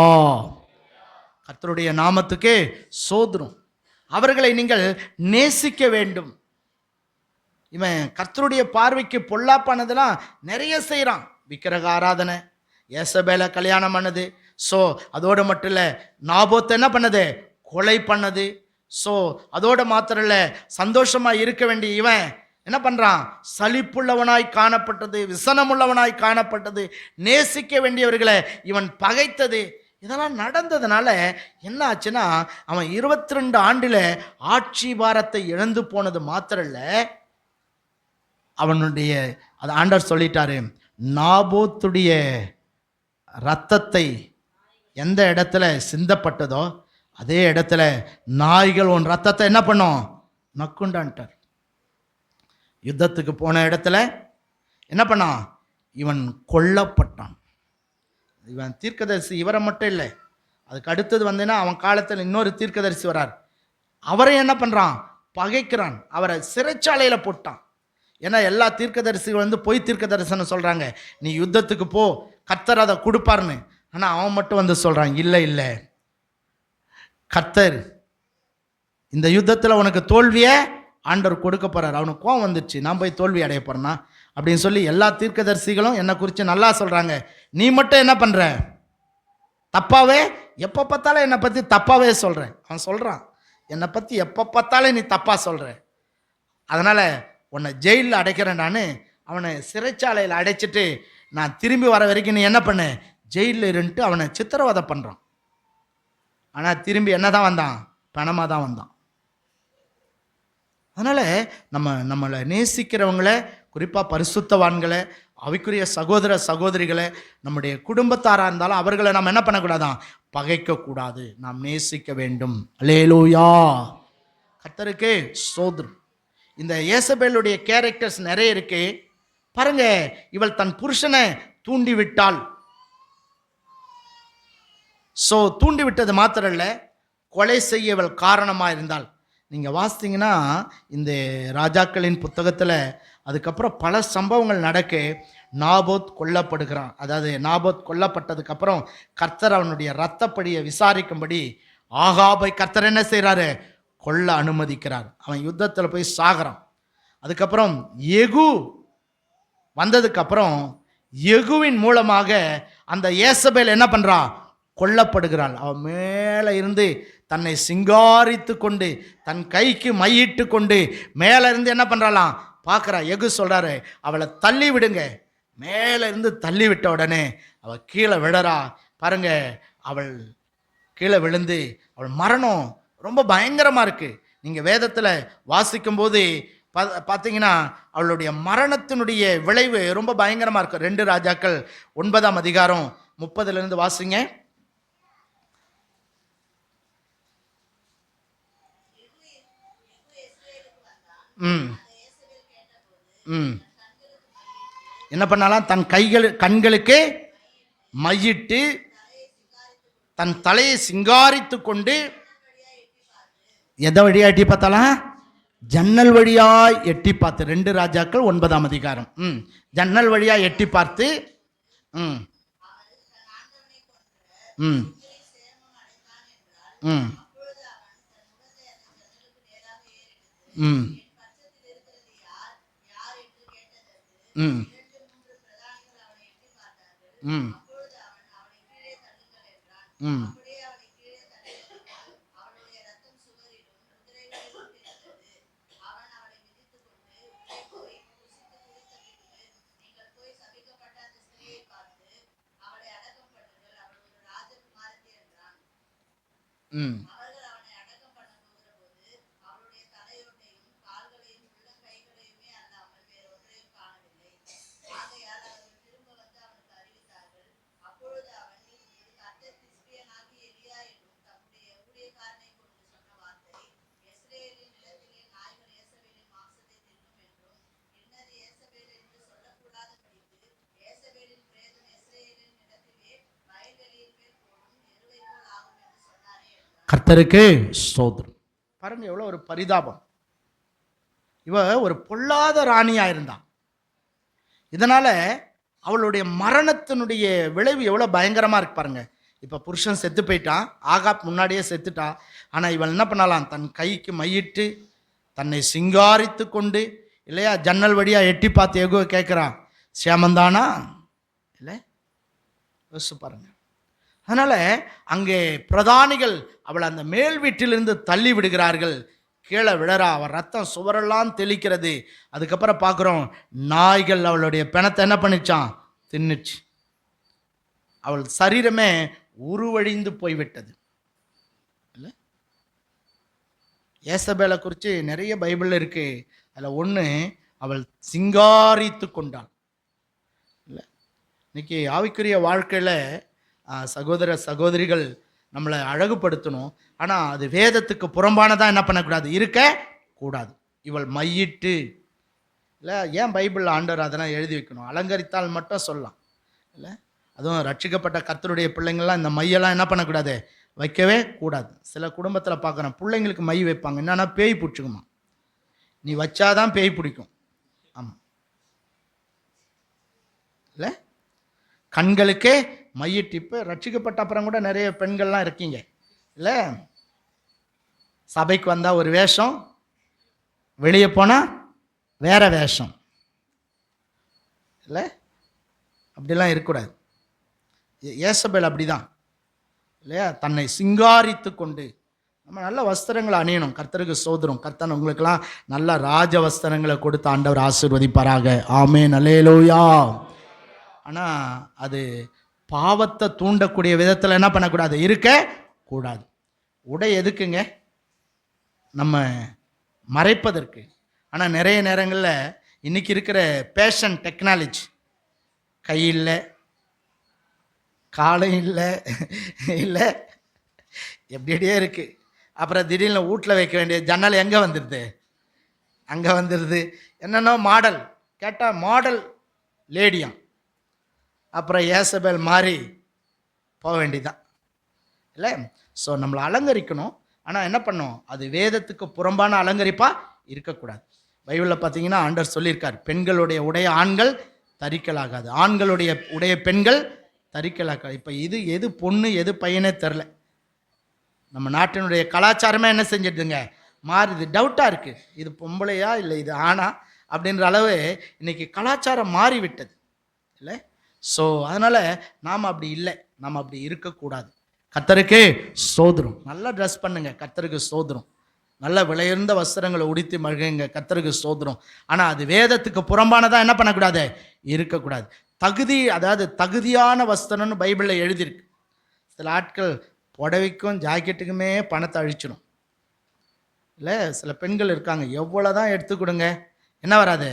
கர்த்தருடைய நாமத்துக்கே ஸ்தோத்திரம். அவர்களை நீங்கள் நேசிக்க வேண்டும். இவன் கர்த்தருடைய பார்வைக்கு பொல்லாப்பானதெல்லாம் நிறைய செய்கிறான். விக்கிரக ஆராதனை, ஏசபேலை கல்யாணம் பண்ணது, ஸோ அதோடு மட்டும் இல்லை நாபோத்தை என்ன பண்ணது, கொலை பண்ணது. ஸோ அதோடு மாத்திரம் இல்லை, சந்தோஷமாக இருக்க வேண்டிய இவன் என்ன பண்ணுறான், சலிப்புள்ளவனாய் காணப்பட்டது, விசனமுள்ளவனாய் காணப்பட்டது, நேசிக்க வேண்டியவர்களை இவன் பகைத்தது. இதெல்லாம் நடந்ததுனால என்ன ஆச்சுன்னா, அவன் 22 ஆண்டில் ஆட்சி பாரத்தை இழந்து போனது மாத்திரம் இல்லை, அவனுடைய அது ஆண்டவர் சொல்லிட்டாரு, நாபோத்துடைய இரத்தத்தை எந்த இடத்துல சிந்தப்பட்டதோ அதே இடத்துல நாய்கள் உன் ரத்தத்தை என்ன பண்ணும், நக்குண்டான்ட்டார். யுத்தத்துக்கு போன இடத்துல என்ன பண்ணான், இவன் கொல்லப்பட்டான். இவன் தீர்க்கதரிசி, இவரை மட்டும் இல்லை, அதுக்கு அடுத்தது அவன் காலத்தில் இன்னொரு தீர்க்கதரிசி வரார். அவரை என்ன பண்ணுறான், பகைக்கிறான், அவரை சிறைச்சாலையில் போட்டான். ஏன்னா எல்லா தீர்க்கதரிசிகள் பொய் தீர்க்க தரிசனம் சொல்கிறாங்க, நீ யுத்தத்துக்கு போ கர்த்தர் அதை கொடுப்பார்னு. ஆனால் அவன் மட்டும் சொல்கிறான், இல்லை இல்லை கர்த்தர் இந்த யுத்தத்தில் உனக்கு தோல்வியை ஆண்டவர் கொடுக்க போகிறார். அவனுக்கு கோவம் வந்துடுச்சு, நான் போய் தோல்வி அடைய போகிறேன்னா அப்படின்னு சொல்லி எல்லா தீர்க்கதரிசிகளும் என்னை குறித்து நல்லா சொல்கிறாங்க. நீ மட்டும் என்ன பண்ணுற, தப்பாவே எப்போ பார்த்தாலும் என்னை பற்றி தப்பாவே சொல்கிறேன். அவன் சொல்கிறான், என்னை பற்றி எப்போ பார்த்தாலும் நீ தப்பாக சொல்கிற, அதனால் உன்னை ஜெயிலில் அடைக்கிறேன். நான் அவனை சிறைச்சாலையில் அடைச்சிட்டு நான் திரும்பி வர வரைக்கும் நீ என்ன பண்ண, ஜெயிலில் இருந்துட்டு அவனை சித்திரவதை பண்ணுறான். ஆனால் திரும்பி என்ன தான் வந்தான், பணமாக தான் வந்தான். அதனால் நம்மளை நேசிக்கிறவங்கள, குறிப்பாக பரிசுத்தவான்களை, அவைக்குரிய சகோதர சகோதரிகளை, நம்முடைய குடும்பத்தாராக இருந்தாலும் அவர்களை நாம் என்ன பண்ணக்கூடாதான்? பகைக்கக்கூடாது. நாம் நேசிக்க வேண்டும். அல்லேலூயா. கர்த்தருக்கு ஸ்தோத்திரம். இந்த யேசபேலுடைய கேரக்டர்ஸ் நிறைய இருக்கு பாருங்க. இவள் தன் புருஷனை தூண்டிவிட்டாள். தூண்டிவிட்டது மாத்திரம் இல்லை, கொலை செய்ய இவள் காரணமாக இருந்தாள். நீங்கள் வாசித்தீங்கன்னா இந்த ராஜாக்களின் புத்தகத்தில் அதுக்கப்புறம் பல சம்பவங்கள் நடக்க நாபோத் கொல்லப்படுகிறான். அதாவது நாபோத் கொல்லப்பட்டதுக்கப்புறம் கர்த்தர் அவனுடைய இரத்தப்படியை விசாரிக்கும்படி ஆகாபை கர்த்தர் என்ன செய்கிறாரு? கொல்ல அனுமதிக்கிறார். அவன் யுத்தத்தில் போய் சாகிறான். அதுக்கப்புறம் யெகூ வந்ததுக்கப்புறம் யெகூவின் மூலமாக அந்த யேசபேல் என்ன பண்ணுறான்? கொல்லப்படுகிறாள். அவன் மேலே இருந்து தன்னை சிங்காரித்து கொண்டு தன் கைக்கு மையிட்டு கொண்டு மேலே இருந்து என்ன பண்ணுறாளாம் பார்க்குறா. யெகூ சொல்கிறாரு, அவளை தள்ளி விடுங்க. மேலே இருந்து தள்ளி விட்ட உடனே அவள் கீழே விழறா பாருங்க. அவள் கீழே விழுந்து அவள் மரணம் ரொம்ப பயங்கரமாக இருக்குது. நீங்கள் வேதத்தில் வாசிக்கும்போது பார்த்தீங்கன்னா அவளுடைய மரணத்தினுடைய விளைவு ரொம்ப பயங்கரமாக இருக்கும். 2 ராஜாக்கள் 9ஆம் அதிகாரம் 30 வாசிங்க. என்ன பண்ணாலாம்? தன் கண்களுக்கு மையிட்டு தன் தலையை சிங்காரித்து கொண்டு எதை வழியா எட்டி பார்த்தாலாம்? ஜன்னல் வழியாய் எட்டி பார்த்து. 2 ராஜாக்கள் 9ஆம் அதிகாரம். ஜன்னல் வழியா எட்டி பார்த்து ம் ம் ம் ம் ம் ம் ம் ம் கர்த்தருக்கு ஸ்தோத்திரம். பாருங்க எவ்வளோ ஒரு பரிதாபம். இவ ஒரு பொல்லாத ராணியாக இருந்தான். இதனால் அவளுடைய மரணத்தினுடைய விளைவு எவ்வளோ பயங்கரமாக இருக்கு பாருங்க. இப்போ புருஷன் செத்து போயிட்டான், ஆகாப் முன்னாடியே செத்துட்டான். ஆனால் இவள் என்ன பண்ணலாம்? தன் கைக்கு மையிட்டு தன்னை சிங்காரித்து கொண்டு இல்லையா ஜன்னல் வழியாக எட்டி பார்த்து யெகூ கேட்குறான், சேமந்தானா இல்லை? யோசிச்சு பாருங்க. அதனால் அங்கே பிரதானிகள் அவளை அந்த மேல் வீட்டிலிருந்து தள்ளி விடுகிறார்கள். கீழே விழறா. அவள் ரத்தம் சுவரெல்லாம் தெளிக்கிறது. அதுக்கப்புறம் பார்க்குறோம் நாய்கள் அவளுடைய பிணத்தை என்ன பண்ணிச்சான்? தின்னுச்சு. அவள் சரீரமே உருவழிந்து போய்விட்டது. இல்லை, யேசபேலை குறித்து நிறைய பைபிளில் இருக்குது. அதில் ஒன்று, அவள் சிங்காரித்து கொண்டாள். இல்லை, இன்னைக்கு ஆவிக்குரிய வாழ்க்கையில் சகோதர சகோதரிகள் நம்மளை அழகுபடுத்தணும். ஆனால் அது வேதத்துக்கு புறம்பானதாக என்ன பண்ணக்கூடாது? இருக்கக்கூடாது. இவள் மையிட்டு இல்லை, ஏன் பைபிளில் ஆண்டவர் அதெல்லாம் எழுதி வைக்கணும்? அலங்கரித்தால் மட்டும் சொல்லலாம் இல்லை. அதுவும் ரட்சிக்கப்பட்ட கர்த்தருடைய பிள்ளைங்கள்லாம் இந்த மையெல்லாம் என்ன பண்ணக்கூடாது? வைக்கவே கூடாது. சில குடும்பத்தில் பார்க்குறேன், பிள்ளைங்களுக்கு மை வைப்பாங்க. என்னன்னா பேய் பிடிச்சிக்குமா, நீ வச்சாதான் பேய் பிடிக்கும். ஆமாம் இல்லை, கண்களுக்கே மையிட்டு. இப்போ ரட்சிக்கப்பட்ட அப்புறம் கூட நிறைய பெண்கள்லாம் இருக்கீங்க இல்லை, சபைக்கு வந்தால் ஒரு வேஷம், வெளியே போனால் வேற வேஷம் இல்லை. அப்படிலாம் இருக்கக்கூடாது. யேசபேல் அப்படிதான் இல்லையா? தன்னை சிங்காரித்து கொண்டு நம்ம நல்ல வஸ்திரங்களை அணியணும். கர்த்தருக்கு ஸ்தோத்திரம். கர்த்தன் உங்களுக்கெல்லாம் நல்ல ராஜ வஸ்திரங்களை கொடுத்து ஆண்டவர் ஆசீர்வதிப்பாராக. ஆமென், அல்லேலூயா. ஆனால் அது பாவத்தை தூண்டக்கூடிய விதத்தில் என்ன பண்ணக்கூடாது? இருக்கக்கூடாது. உடை எதுக்குங்க? நம்ம மறைப்பதற்கு. ஆனால் நிறைய நேரங்களில் இன்றைக்கி இருக்கிற பேஷன் டெக்னாலஜி, கை இல்லை, காலம் இல்லை, இல்லை எப்படியே இருக்குது. அப்புறம் திடீர்னு வீட்டில் வைக்க வேண்டிய ஜன்னல் எங்கே வந்துடுது, அங்கே வந்துடுது. என்னென்னா மாடல் கேட்டால் மாடல் லேடியாம். அப்புறம் ஏசபேல் மாறி போக வேண்டியதான் இல்லை. ஸோ நம்மளை அலங்கரிக்கணும். ஆனால் என்ன பண்ணோம், அது வேதத்துக்கு புறம்பான அலங்கரிப்பாக இருக்கக்கூடாது. பைபிளில் பார்த்தீங்கன்னா ஆண்டவர் சொல்லியிருக்கார், பெண்களுடைய உடைய ஆண்கள் தரிக்கலாகாது, ஆண்களுடைய உடைய பெண்கள் தரிக்கலாகாது. இப்போ இது எது பொண்ணு எது பையனே தெரில. நம்ம நாட்டினுடைய கலாச்சாரமே என்ன செஞ்சிடுதுங்க, மாறுது. டவுட்டாக இருக்குது, இது பொம்பளையா இல்லை இது ஆணா அப்படின்ற அளவு இன்றைக்கி கலாச்சாரம் மாறிவிட்டது இல்லை. ஸோ அதனால் நாம் அப்படி இல்லை, நாம் அப்படி இருக்கக்கூடாது. கர்த்தருக்கு ஸ்தோத்திரம். நல்லா ட்ரெஸ் பண்ணுங்க, கர்த்தருக்கு ஸ்தோத்திரம். நல்ல விலையுறந்த வஸ்திரங்களை உடுத்தி மகிழுங்க, கர்த்தருக்கு ஸ்தோத்திரம். ஆனால் அது வேதத்துக்கு புறம்பானதாக என்ன பண்ணக்கூடாது, இருக்கக்கூடாது. தகுதி, அதாவது தகுதியான வஸ்திரம்னு பைபிளில் எழுதியிருக்கு. சில ஆட்கள் புடவைக்கும் ஜாக்கெட்டுக்குமே பணத்தை அழிச்சிடும் இல்லை. சில பெண்கள் இருக்காங்க, எவ்வளோ தான் எடுத்து கொடுங்க என்ன வராது,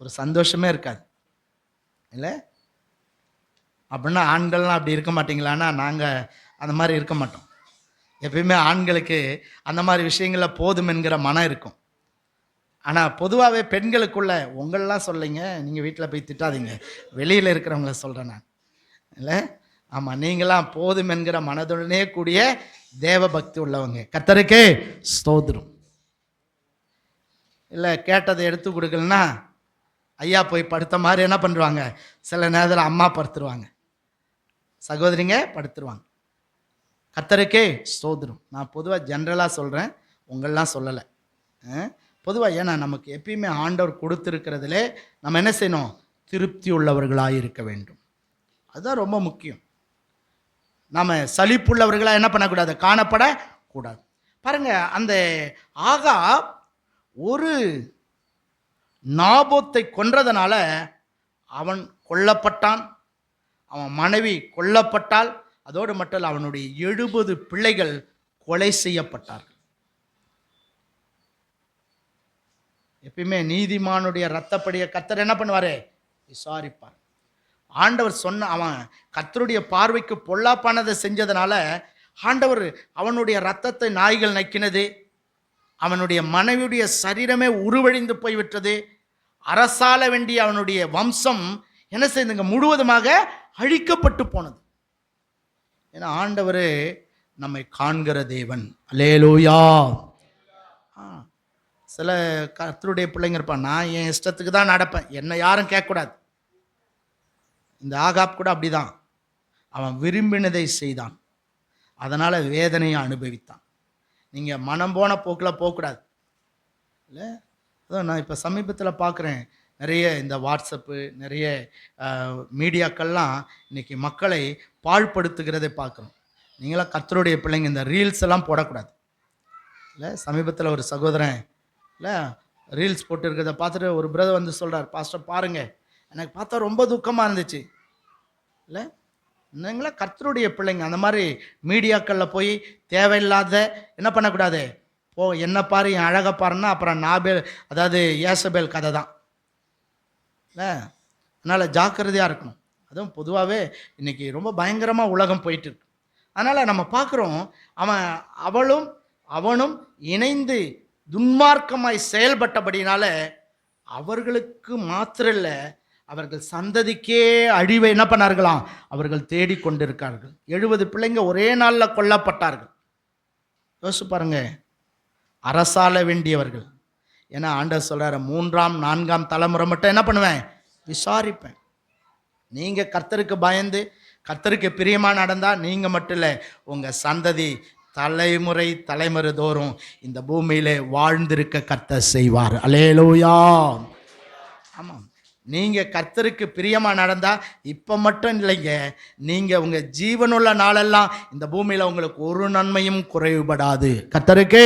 ஒரு சந்தோஷமே இருக்காது இல்லை. அப்படின்னா ஆண்கள்லாம் அப்படி இருக்க மாட்டிங்களான்னா நாங்கள் அந்த மாதிரி இருக்க மாட்டோம். எப்பயுமே ஆண்களுக்கு அந்த மாதிரி விஷயங்களில் போதும் என்கிற மனம் இருக்கும். ஆனால் பொதுவாகவே பெண்களுக்குள்ள, உங்களெலாம் சொல்லிங்க, நீங்கள் வீட்டில் போய் திட்டாதீங்க, வெளியில் இருக்கிறவங்கள சொல்கிறேன் நான் இல்லை. ஆமாம், நீங்களாம் போதும் என்கிற மனதுடனே கூடிய தேவ பக்தி உள்ளவங்க, கர்த்தருக்கு ஸ்தோத்திரம். இல்லை கேட்டதை எடுத்து கொடுக்கலன்னா ஐயா போய் படுத்த மாதிரி என்ன பண்ணுவாங்க, சில நேரத்தில் அம்மா படுத்துருவாங்க, சகோதரிங்க படுத்துருவாங்க. கர்த்தருக்கே ஸ்தோத்திரம். நான் பொதுவாக ஜென்ரலாக சொல்கிறேன், உங்களெலாம் சொல்லலை. பொதுவாக ஏன்னா நமக்கு எப்பயுமே ஆண்டவர் கொடுத்துருக்கிறதுலே நம்ம என்ன செய்யணும், திருப்தி உள்ளவர்களாக இருக்க வேண்டும். அதுதான் ரொம்ப முக்கியம். நாம் சலிப்புள்ளவர்களாக என்ன பண்ணக்கூடாது, காணப்படக்கூடாது. பாருங்கள், அந்த ஆகாப் ஒரு நாபோத்தை கொன்றதுனால அவன் கொல்லப்பட்டான், அவன் மனைவி கொல்லப்பட்டால், அதோடு மட்டும் அவனுடைய 70 பிள்ளைகள் கொலை செய்யப்பட்டார்கள். எப்பயுமே நீதிமானுடைய இரத்தப்படியை கர்த்தர் என்ன பண்ணுவார், விசாரிப்பார். ஆண்டவர் சொன்ன, அவன் கர்த்தருடைய பார்வைக்கு பொல்லாப்பானதை செஞ்சதுனால ஆண்டவர் அவனுடைய இரத்தத்தை நாய்கள் நக்கினது, அவனுடைய மனைவியுடைய சரீரமே உருவழிந்து போய்விட்டது. அரசாள வேண்டிய அவனுடைய வம்சம் என்ன செய்யுதுங்க, முழுவதுமாக அழிக்கப்பட்டு போனது. ஏன்னா ஆண்டவர் நம்மை காண்கிற தேவன். அல்லேலூயா. சில கர்த்தருடைய பிள்ளைங்க இருப்பான், நான் என் இஷ்டத்துக்கு தான் நடப்பேன், என்னை யாரும் கேட்கக்கூடாது. இந்த ஆகாப் கூட அப்படிதான், அவன் விரும்பினதை செய்தான், அதனால் வேதனையை அனுபவித்தான். நீங்கள் மனம் போன போக்கில் போகக்கூடாது இல்லை. அதான் நான் இப்போ சமீபத்தில் பார்க்குறேன், நிறைய இந்த வாட்ஸ்அப்பு, நிறைய மீடியாக்கள்லாம் இன்றைக்கி மக்களை பாழ்படுத்துகிறதை பார்க்குறோம். நீங்களாம் கர்த்தருடைய பிள்ளைங்க, இந்த ரீல்ஸ் எல்லாம் போடக்கூடாது இல்லை. சமீபத்தில் ஒரு சகோதரன் இல்லை ரீல்ஸ் போட்டு இருக்கிறத பார்த்துட்டு ஒரு பிரதர் வந்து சொல்கிறார், பாஸ்டர் பாருங்கள், எனக்கு பார்த்தா ரொம்ப துக்கமாக இருந்துச்சு இல்லை. நீங்களாம் கர்த்தருடைய பிள்ளைங்க, அந்த மாதிரி மீடியாக்களில் போய் தேவையில்லாத என்ன பண்ணக்கூடாது. என்ன பாரு, என் அழகை பாருன்னா அப்புறம் நாபேல், அதாவது ஏசபேல் கதை தான் இல்லை. அதனால் ஜாக்கிரதையாக இருக்கணும். அதுவும் பொதுவாகவே இன்றைக்கி ரொம்ப பயங்கரமாக உலகம் போயிட்டுருக்கு. அதனால் நம்ம பார்க்குறோம், அவனும் இணைந்து துன்மார்க்கமாய் செயல்பட்டபடினால அவர்களுக்கு மாத்திரம் இல்லை, அவர்கள் சந்ததிக்கே அழிவை என்ன பண்ணார்களாம், அவர்கள் தேடிக்கொண்டிருக்கார்கள். 70 பிள்ளைங்க ஒரே நாளில் கொல்லப்பட்டார்கள். யோசிச்சு பாருங்க, அரசாள வேண்டியவர்கள். ஏன்னா ஆண்டவர் சொல்கிறார், 3ஆம் 4ஆம் தலைமுறை மட்டும் என்ன பண்ணுவேன், விசாரிப்பேன். நீங்கள் கர்த்தருக்கு பயந்து கர்த்தருக்கு பிரியமாக நடந்தால் நீங்கள் மட்டும் இல்லை, உங்கள் சந்ததி தலைமுறை தோறும் இந்த பூமியிலே வாழ்ந்திருக்க கர்த்தர் செய்வார். அல்லேலூயா. ஆமாம், நீங்கள் கர்த்தருக்கு பிரியமாக நடந்தால் இப்போ மட்டும் இல்லைங்க, நீங்கள் உங்கள் ஜீவனுள்ள நாளெல்லாம் இந்த பூமியில் உங்களுக்கு ஒரு நன்மையும் குறைவுபடாது. கர்த்தருக்கே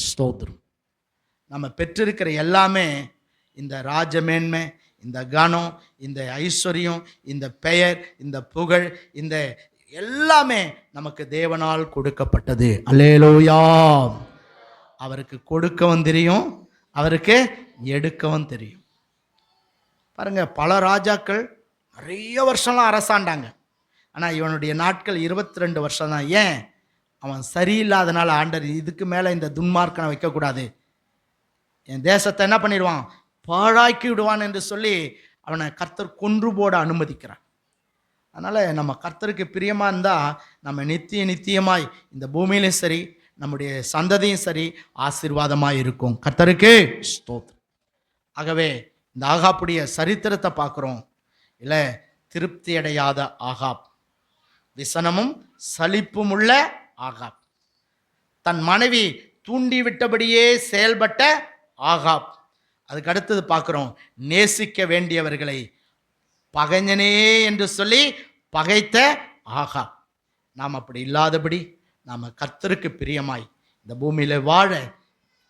ஸ்தோத்திரம். நம்ம பெற்றிருக்கிற எல்லாமே இந்த ராஜமேன்மை, இந்த கனம், இந்த ஐஸ்வர்யம், இந்த பெயர், இந்த புகழ், இந்த எல்லாமே நமக்கு தேவனால் கொடுக்கப்பட்டது. அல்லேலூயா. அவருக்கு கொடுக்கவும் தெரியும், அவருக்கு எடுக்கவும் தெரியும். பாருங்க, பல ராஜாக்கள் நிறைய வருஷம்லாம் அரசாண்டாங்க. ஆனால் இவனுடைய நாட்கள் 22 வருஷம் தான். ஏன்? அவன் சரியில்லாதனால ஆண்டர் இதுக்கு மேலே இந்த துன்மார்க்கனை வைக்கக்கூடாது, என் தேசத்தை என்ன பண்ணிடுவான், பாழாக்கி விடுவான் என்று சொல்லி அவனை கர்த்தர் கொன்று போட அனுமதிக்கிறான். அதனால் நம்ம கர்த்தருக்கு பிரியமாக இருந்தால் நம்ம நித்தியமாய் இந்த பூமியிலும் சரி நம்முடைய சந்ததியும் சரி ஆசீர்வாதமாக இருக்கும். கர்த்தருக்கு ஸ்தோத்திரம். ஆகவே இந்த ஆகாப்புடைய சரித்திரத்தை பார்க்குறோம். இல்லை, திருப்தி அடையாத ஆகாப், விசனமும் சலிப்பும் உள்ள ஆகாப், தன் மனைவி தூண்டி விட்டபடியே செயல்பட்ட ஆகாப். அதுக்கு அடுத்தது பார்க்குறோம், நேசிக்க வேண்டியவர்களை பகைஞனே என்று சொல்லி பகைத்த ஆகாப். நாம் அப்படி இல்லாதபடி நாம் கர்த்தருக்கு பிரியமாய் இந்த பூமியில் வாழ,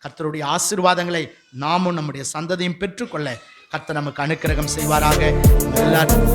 கர்த்தருடைய ஆசீர்வாதங்களை நாமும் நம்முடைய சந்ததியும் பெற்றுக்கொள்ள கர்த்தர் நமக்கு அனுக்கிரகம் செய்வாராக. எல்லாரும்